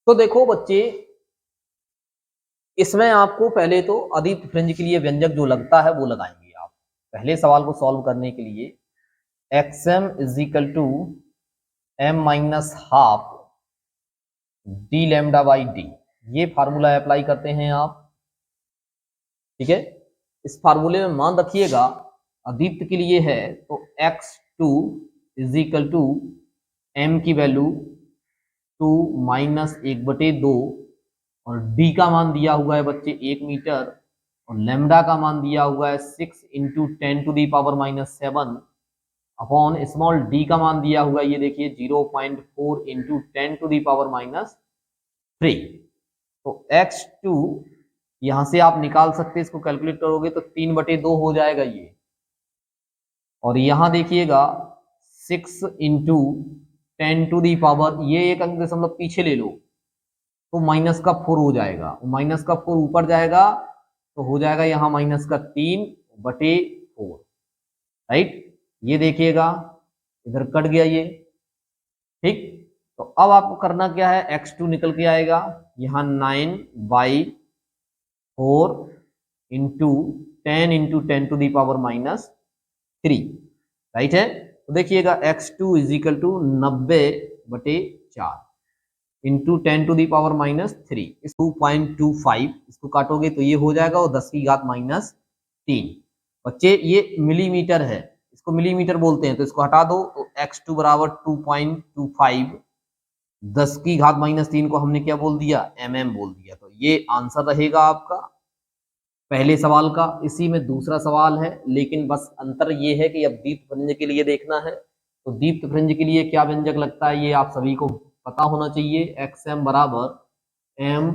तो देखो बच्चे, इसमें आपको पहले तो अदीप्त फ्रिंज के लिए व्यंजक जो लगता है वो लगाएंगे आप। पहले सवाल को सॉल्व करने के लिए xm is equal to m minus half D lambda by D, ये फार्मूला अप्लाई करते हैं आप। ठीक है, इस फार्मूले में मान रखिएगा अदीप्त के लिए है तो x2 is equal to m की वैल्यू 2 माइनस 1/2, और d का मान दिया हुआ है बच्चे 1 मीटर, और लैम्डा का मान दिया हुआ है 6 इंटू 10⁻⁻7 अपॉन स्मॉल d का मान दिया हुआ है, ये देखिए 0.4 इंटू 10⁻3। तो x2 यहां से आप निकाल सकते हैं, इसको कैलकुलेट करोगे तो 3/2 हो जाएगा ये, और यहां देखिएगा 6 इंटू 10⁻, ये एक अंक दशमलव पीछे ले लो तो -4 हो जाएगा, -4 ऊपर जाएगा तो हो जाएगा यहाँ -3/4, राइट। ये देखिएगा इधर कट गया ये, ठीक। तो अब आपको करना क्या है, x2 निकल के आएगा यहाँ 9/4 इंटू 10 इंटू 10⁻⁻3, राइट है। तो देखिएगा x2 is equal to 90/4, into 10⁻³ इस 2.25 इसको काटोगे तो ये हो जाएगा और 10⁻³ बच्चे ये मिलीमीटर है, इसको मिलीमीटर बोलते हैं, तो इसको हटा दो तो x2 बराबर 2.25 10⁻³ को हमने क्या बोल दिया, mm बोल दिया। तो ये आंसर रहेगा आपका पहले सवाल का। इसी में दूसरा सवाल है, लेकिन बस अंतर ये है कि अब दीप्त व्यंजक के लिए देखना है। तो दीप्त व्यंजक के लिए क्या व्यंजक लगता है ये आप सभी को पता होना चाहिए, xm बराबर m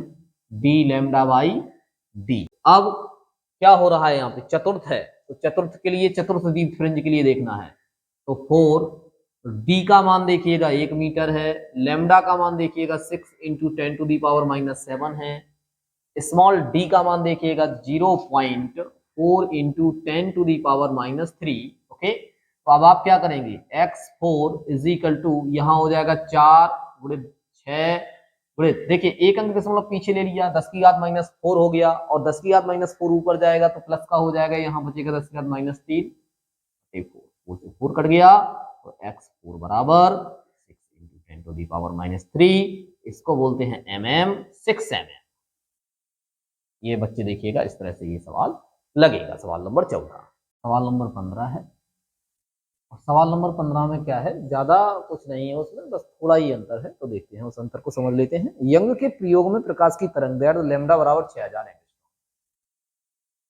d lambda by d। अब क्या हो रहा है यहाँ पे, चतुर्थ है, तो चतुर्थ के लिए चतुर्थ दीप्त व्यंजक के लिए देखना है। तो 4 d का मान देखिएगा 1 मीटर है, लैम्डा का मान देखिएगा 6 इंटू 10⁻⁷ है, स्मॉल d का मान देखिएगा 0.4 इंटू 10⁻⁻3। ओके, तो अब आप क्या करेंगे, x4 इज इक्वल टू यहाँ हो जाएगा 4 गुणे 6 गुणे, देखिए एक अंक दशमलव पीछे ले लिया 10⁻⁴ हो गया, और 10⁻⁴ ऊपर जाएगा तो प्लस का हो जाएगा, यहाँ बचेगा 10⁻3 4 से 4 कट गया, तो x4 बराबर 6 इंटू 10⁻⁻3 इसको बोलते हैं mm 6 mm। ये बच्चे देखिएगा इस तरह से ये सवाल लगेगा। सवाल नंबर 14। सवाल नंबर 15 है, और सवाल नंबर 15 में क्या है, ज्यादा कुछ नहीं है उसमें, बस थोड़ा ही अंतर है, तो देखते हैं उस अंतर को समझ लेते हैं। यंग के प्रयोग में प्रकाश की तरंगदैर्घ्य लैम्डा बराबर 6000 एंगस्ट्रॉम,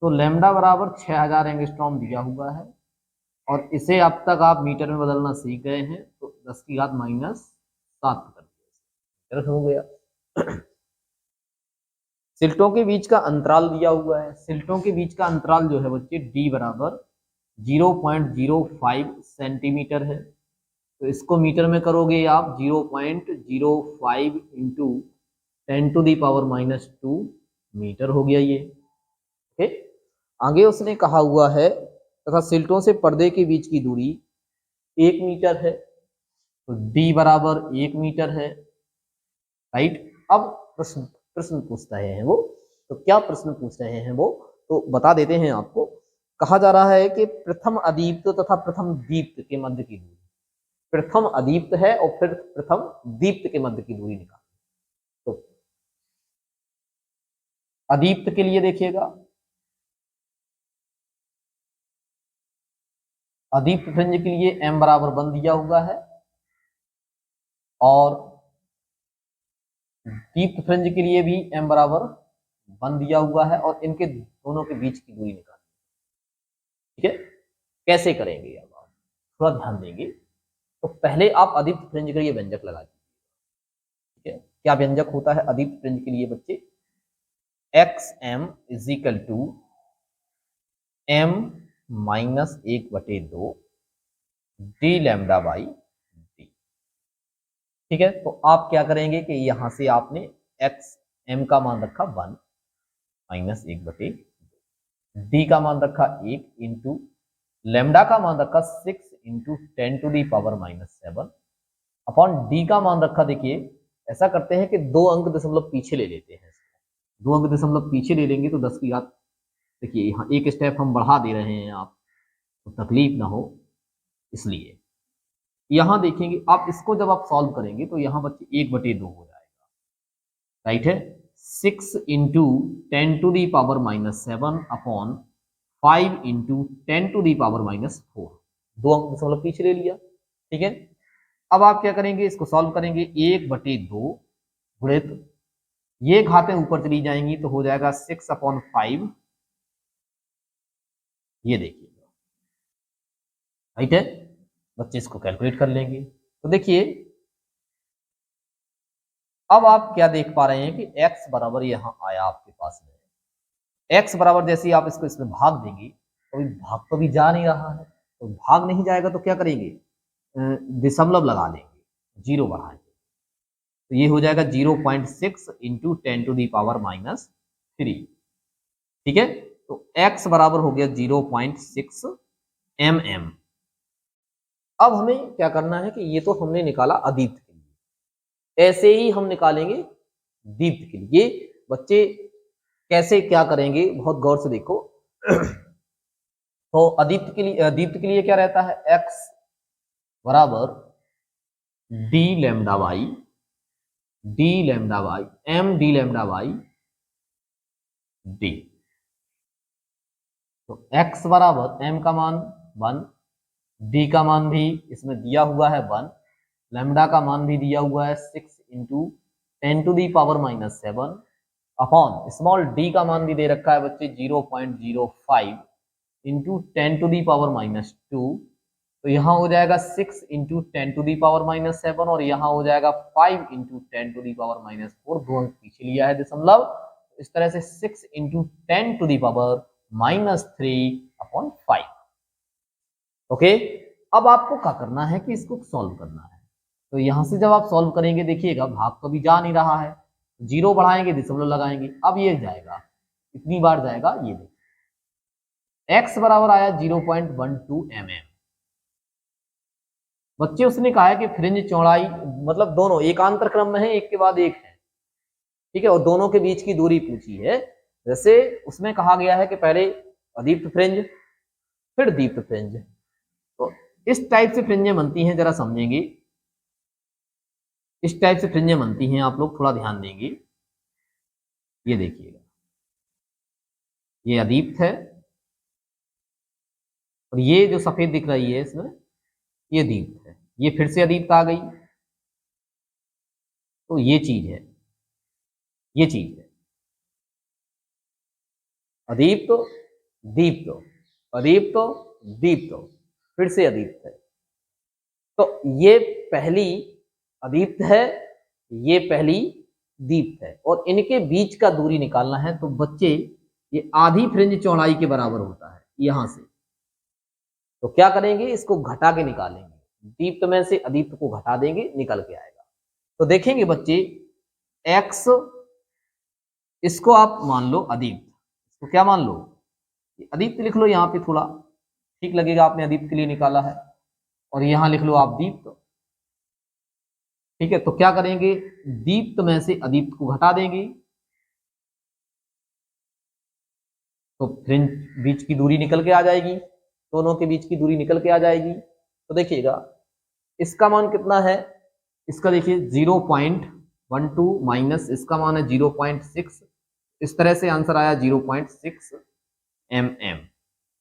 तो लैम्डा बराबर 6000 एंगस्ट्रॉम दिया हुआ है, और इसे अब तक आप मीटर में बदलना सीख गए हैं, तो 10⁻⁷ कर दिया हो गया। सिल्टों के बीच का अंतराल दिया हुआ है, सिल्टों के बीच का अंतराल जो है बच्चे d बराबर 0.05 सेंटीमीटर है, तो इसको मीटर में करोगे आप 0.05 इंटू 10⁻⁻2 मीटर हो गया ये। ओके, आगे उसने कहा हुआ है तथा सिल्टों से पर्दे के बीच की दूरी 1 मीटर है, तो d बराबर 1 मीटर है, राइट। अब प्रश्न पूछ रहे हैं वो, तो क्या प्रश्न पूछ रहे हैं वो तो बता देते हैं आपको। कहा जा रहा है कि प्रथम अदीप्त तथा प्रथम दीप्त के मध्य की दूरी, प्रथम अदीप्त है और फिर प्रथम दीप्त के मध्य की दूरी निकाल। तो अदीप्त के लिए देखिएगा, अदीप्त व्यंजक के लिए m बराबर 1 दिया हुआ है, और दीप्त व्यंजक के लिए भी m बराबर 1 दिया हुआ है, और इनके दोनों के बीच की दूरी निकाल। ठीक है, कैसे करेंगे अब आप थोड़ा ध्यान देंगे। तो पहले आप अदीप्त व्यंजक के लिए व्यंजक लगा दीजिए। ठीक है, क्या व्यंजक होता है अदीप्त व्यंजक के लिए बच्चे, xm is equal to m minus 1/2 d lambda by d। ठीक है, तो आप क्या करेंगे कि यहां से आपने xm का मान रखा 1 माइनस 1/2, d का मान रखा 1 इंटू लैम्डा का मान रखा 6 इंटू 10⁻⁷ अपॉन d का मान रखा, देखिए ऐसा करते हैं कि 2 अंक दशमलव पीछे ले लेते हैं, 2 अंक दशमलव पीछे ले लेंगे तो 10 की घात, देखिए यहाँ एक स्टेप हम बढ़ा दे रहे हैं आप, तो तकलीफ ना हो इसलिए। यहाँ देखेंगे आप, इसको जब आप सॉल्व करेंगे तो यहाँ बच्चे 1/2 हो जाएगा, राइट है। 6 इंटू 10⁻⁷ अपॉन 5 इंटू 10⁻⁴, 2 अंक दशमलव पीछे ले लिया। ठीक है, अब आप क्या करेंगे, इसको सॉल्व करेंगे, 1/2 गुणित ये घातें ऊपर चली जाएंगी तो हो जाएगा 6/5, ये देखिएगा, राइट है। बच्चे इसको कैलकुलेट कर लेंगे, तो देखिए अब आप क्या देख पा रहे हैं कि x बराबर यहां आया आपके पास में, x बराबर जैसे ही आप इसको इसमें भाग देंगे तो भाग तो भी जा नहीं रहा है, तो भाग नहीं जाएगा तो क्या करेंगे, दशमलव लगा देंगे, 0 बढ़ाएंगे, तो ये हो जाएगा 0.6 इंटू 10⁻⁻3। ठीक है, तो x बराबर हो गया 0.6 mm। अब हमें क्या करना है कि ये तो हमने निकाला अदीप्त के लिए, ऐसे ही हम निकालेंगे दीप्त के लिए। बच्चे कैसे क्या करेंगे बहुत गौर से देखो। तो अदीप्त के लिए, दीप्त के लिए क्या रहता है, x बराबर d lambda by D lambda by M D lambda by D. तो x बराबर m का मान 1, d का मान भी इसमें दिया हुआ है 1, लैम्डा का मान भी दिया हुआ है 6 इंटू 10⁻⁷ अपॉन स्मॉल d का मान भी दे रखा है बच्चे 0.05 इंटू 10⁻⁻2। तो यहाँ हो जाएगा 6 इंटू 10⁻⁻7 और यहाँ हो जाएगा 5 इंटू 10⁻⁻4, दो अंक पीछे लिया है दशमलव। इस तरह से 6 इंटू 10⁻⁻3/5। ओके, अब आपको क्या करना है कि इसको सॉल्व करना है। तो यहां से जब आप सॉल्व करेंगे देखिएगा भाग कभी जा नहीं रहा है, 0 बढ़ाएंगे दशमलव लगाएंगे, अब ये जाएगा, कितनी बार जाएगा ये देखिए। x बराबर आया 0.12 mm। बच्चे उसने कहा है कि फ्रिंज चौड़ाई मतलब दोनों एकांतर क्रम में है, एक के बाद एक है, ठीक है, और दोनों के बीच की दूरी पूछी है। जैसे उसमें कहा गया है कि पहले अदीप्त फ्रिंज फिर दीप्त फ्रिंज, तो इस टाइप से फ्रिंजें बनती हैं, जरा समझेंगे। इस टाइप से फ्रिंजें बनती हैं, आप लोग थोड़ा ध्यान देंगे। ये देखिएगा, ये अदीप्त है और ये जो सफेद दिख रही है इसमें ये दीप्त है, ये फिर से अदीप्त आ गई। तो ये चीज है, ये चीज है अदीप्त दीप्त, अदीप्त दीप्त, फिर से अदीप्त है। तो ये पहली अदीप्त है, ये पहली दीप्त है, और इनके बीच का दूरी निकालना है। तो बच्चे ये आधी फ्रिंज चौड़ाई के बराबर होता है यहां से। तो क्या करेंगे, इसको घटा के निकालेंगे, दीप्त में से अदीप्त को घटा देंगे, निकल के आएगा। तो देखेंगे बच्चे x, इसको आप मान लो अदीप्त, इसको क्या मान लो, अदीप्त लिख लो यहाँ पे, थोड़ा ठीक लगेगा, आपने अदीप्त के लिए निकाला है। और यहां लिख लो आप दीप्त, ठीक है। तो क्या करेंगे, दीप्त में से अदीप्त को घटा देंगे, तो फ्रिंज बीच की दूरी निकल के आ जाएगी, दोनों के बीच की दूरी निकल के आ जाएगी। तो देखिएगा इसका मान कितना है, इसका देखिए 0.12 माइनस इसका मान है 0.6, इस तरह से आंसर आया 0.6 mm।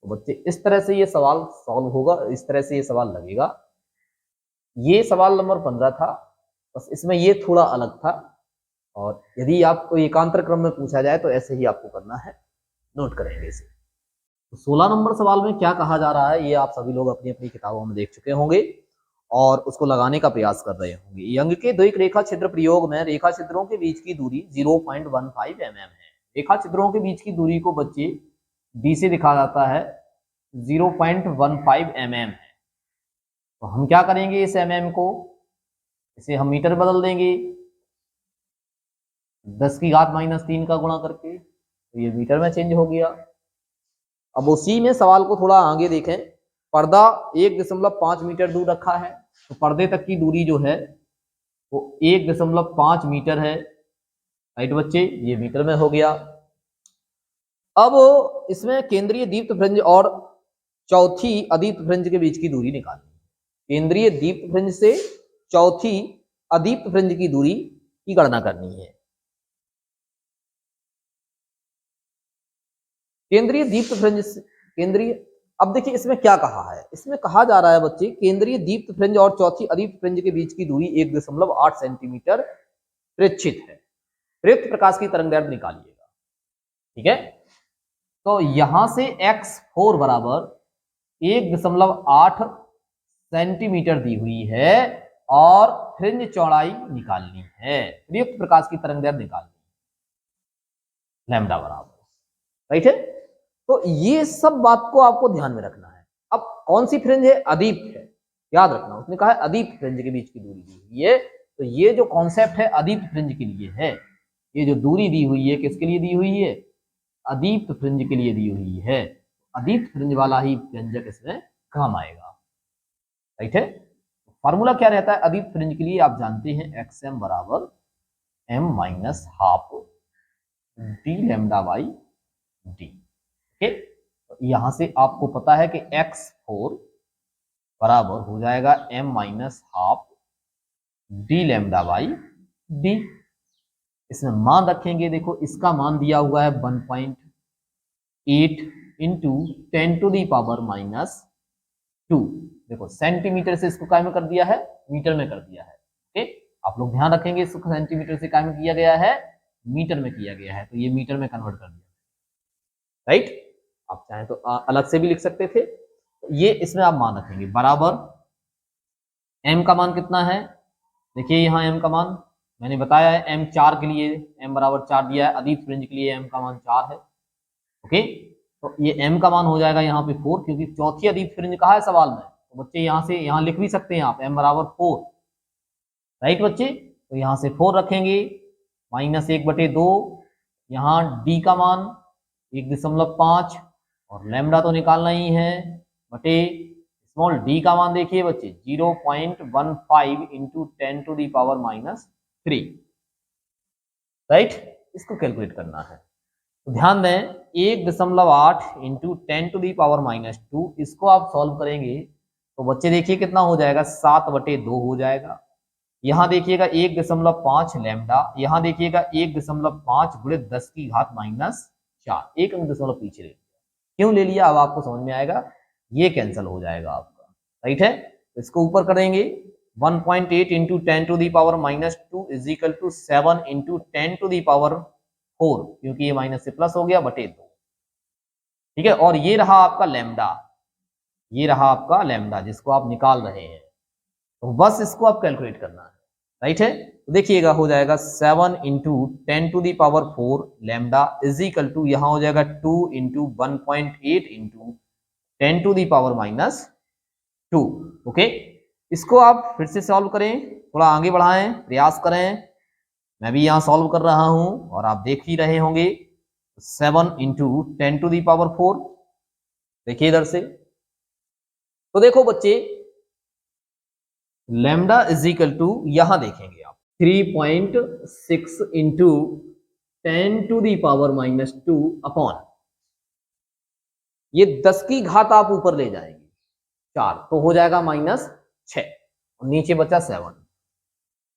तो बच्चे इस तरह से ये सवाल सॉल्व होगा, इस तरह से ये सवाल लगेगा। ये सवाल नंबर 15 था, बस इसमें ये थोड़ा अलग था। और यदि आपको एकांतर क्रम में पूछा जाए तो ऐसे ही आपको करना है, नोट करेंगे इसे। तो 16 नंबर सवाल में क्या कहा जा रहा है ये आप सभी लोग अपनी अपनी किताबों में देख चुके होंगे और उसको लगाने का प्रयास कर रहे होंगे। यंग के द्वैक रेखा छिद्र प्रयोग में रेखा छिद्रों के बीच की दूरी 0.15 mm है। रेखा छिद्रों के बीच की दूरी को बच्चे डी से दिखा जाता है 0.15 mm है। तो हम क्या करेंगे, इस mm को, इसे हम मीटर बदल देंगे 10⁻³ का गुणा करके, तो ये मीटर में चेंज हो गया। अब उसी में सवाल को थोड़ा आगे देखें, पर्दा 1.5 मीटर दूर रखा है, तो पर्दे तक की दूरी जो है वो 1.5 मीटर है, राइट बच्चे, ये मीटर में हो गया। अब इसमें केंद्रीय दीप्त फ्रिंज और चौथी अदीप्त फ्रिंज के बीच की दूरी निकालनी है। केंद्रीय दीप्त फ्रिंज से चौथी अदीप्त फ्रिंज की दूरी की गणना करनी है। केंद्रीय दीप्त फ्रिंज, केंद्रीय, अब देखिए इसमें क्या कहा है, इसमें कहा जा रहा है बच्चे केंद्रीय दीप्त फ्रिंज और चौथी अदीप्त फ्रिंज के बीच की दूरी 1.8 सेंटीमीटर प्रेक्षित है। प्रयुक्त प्रकाश की तरंगदैर्घ्य निकालिएगा, ठीक है। तो यहां से x4 बराबर 1.8 सेंटीमीटर दी हुई है और फ्रिंज चौड़ाई निकालनी है, प्रयुक्त प्रकाश की तरंगदैर्घ्य निकालनी है, लैम्डा बराबर, राइट है। तो ये सब बात को आपको ध्यान में रखना है। अब कौन सी फ्रिंज है, अदीप्त है, याद रखना, उसने कहा है अदीप्त फ्रिंज के बीच की दूरी दी हुई है। तो ये जो कॉन्सेप्ट है अदीप्त फ्रिंज के लिए है, ये जो दूरी दी हुई है किसके लिए दी हुई है, अदीप्त फ्रिंज के लिए दी हुई है। अदीप्त फ्रिंज वाला ही व्यंजक इसमें काम आएगा, राइट है। फॉर्मूला क्या रहता है अदीप्त फ्रिंज के लिए, आप जानते हैं xm बराबर m-12 d lambda by d। Okay, यहां से आपको पता है कि x4 बराबर हो जाएगा m-12 d lambda by D. इसमें मान रखेंगे, देखो इसका मान दिया हुआ है 1.8 इंटू 10⁻⁻²। देखो सेंटीमीटर से इसको काय में कर दिया है, मीटर में कर दिया है। ओके, आप लोग ध्यान रखेंगे, इसको सेंटीमीटर से काय में किया गया है, मीटर में किया गया है, तो ये मीटर में कन्वर्ट कर दिया, राइट। आप चाहें तो अलग से भी लिख सकते थे। ये इसमें आप मान रखेंगे बराबर m का मान कितना है, देखिए यहाँ m का मान मैंने बताया है, m 4 के लिए m बराबर 4 दिया है, अदीत फ्रिंज के लिए m का मान 4 है। ओके, तो ये m का मान हो जाएगा यहाँ पे 4, क्योंकि चौथी अदीत फ्रिंज कहा है सवाल में, तो बच्चे यहाँ से यहाँ लिख भी सकते हैं आप m बराबर 4, राइट बच्चे। तो यहाँ से 4 रखेंगे, -1/2, यहाँ d का मान 1.5 और लैम्डा तो निकालना ही है, बटे स्मॉल d का मान देखिए बच्चे 0.15 इंटू 10⁻⁻3, राइट। इसको कैलकुलेट करना है, तो ध्यान दें 1.8 इंटू 10⁻⁻2, इसको आप सॉल्व करेंगे तो बच्चे देखिए कितना हो जाएगा, 7/2 हो जाएगा। यहाँ देखिएगा 1.5 लैम्डा, यहाँ देखिएगा 1.5 गुणे 10⁻⁻4, एक अंक दशमलव पीछे ले लिया। क्यों ले लिया अब आपको समझ में आएगा, ये कैंसिल हो जाएगा आपका, राइट है। तो इसको ऊपर करेंगे 1.8 into 10⁻⁻2 is equal to 7 into 10⁻4, क्योंकि ये माइनस से प्लस हो गया, बटे 2, ठीक है। और ये रहा आपका लैम्डा, ये रहा आपका लैम्डा जिसको आप निकाल रहे हैं, तो बस इसको आप कैलकुलेट करना है, राइट है। तो देखिएगा हो जाएगा 7 into 10⁻4 lambda is equal to यहाँ हो जाएगा 2 इंटू 1.8 इंटू 10⁻2। ओके, इसको आप फिर से सॉल्व करें, थोड़ा आगे बढ़ाएं, प्रयास करें। मैं भी यहाँ सॉल्व कर रहा हूं और आप देख ही रहे होंगे। 7 इंटू 10⁻4, देखिए इधर से, तो देखो बच्चे लैम्डा इज इक्वल टू यहां देखेंगे आप 3.6 इंटू 10⁻2 अपॉन, ये 10 की घात आप ऊपर ले जाएंगे 4, तो हो जाएगा -6 और नीचे बचा 7।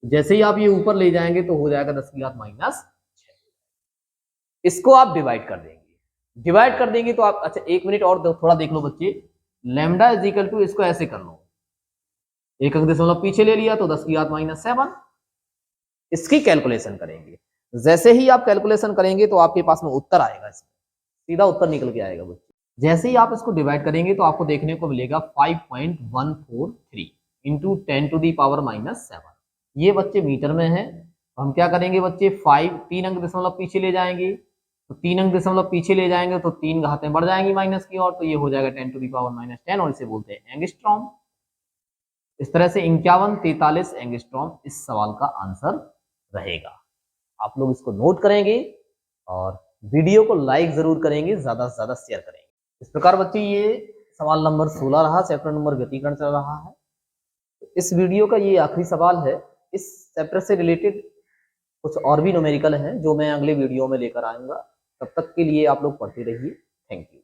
जैसे ही आप ये ऊपर ले जाएंगे तो हो जाएगा 10 की घात -6। इसको आप डिवाइड कर देंगे, डिवाइड कर देंगे तो आप, अच्छा एक मिनट और थोड़ा देख लो बच्चे, लैम्डा इज इक्वल टू इसको ऐसे कर लो, एक अंक दशमलव पीछे ले लिया तो 10 की घात -7। इसकी कैलकुलेशन करेंगे, जैसे ही आप कैलकुलेशन करेंगे तो आपके पास में उत्तर आएगा, इसमें सीधा उत्तर निकल के आएगा बच्चे। जैसे ही आप इसको डिवाइड करेंगे तो आपको देखने को मिलेगा 5.143 इंटू 10⁻⁻7। ये बच्चे मीटर में है, तो हम क्या करेंगे बच्चे 3 अंक दशमलव पीछे ले जाएंगे, तो 3 अंक दशमलव पीछे ले जाएंगे तो 3 घातें बढ़ जाएंगी माइनस की ओर, तो ये हो जाएगा 10⁻⁻10 और इसे बोलते हैं एंगस्ट्रॉम। इस तरह से 5143 एंगस्ट्रॉम इस सवाल का आंसर रहेगा। आप लोग इसको नोट करेंगे और वीडियो को लाइक जरूर करेंगे, ज्यादा से ज्यादा शेयर करेंगे। इस प्रकार बच्चे ये सवाल नंबर 16 रहा, चैप्टर नंबर व्यतीकरण चल रहा है। इस वीडियो का ये आखिरी सवाल है। इस चैप्टर से रिलेटेड कुछ और भी न्यूमेरिकल हैं जो मैं अगले वीडियो में लेकर आऊंगा। तब तक के लिए आप लोग पढ़ते रहिए। Thank you.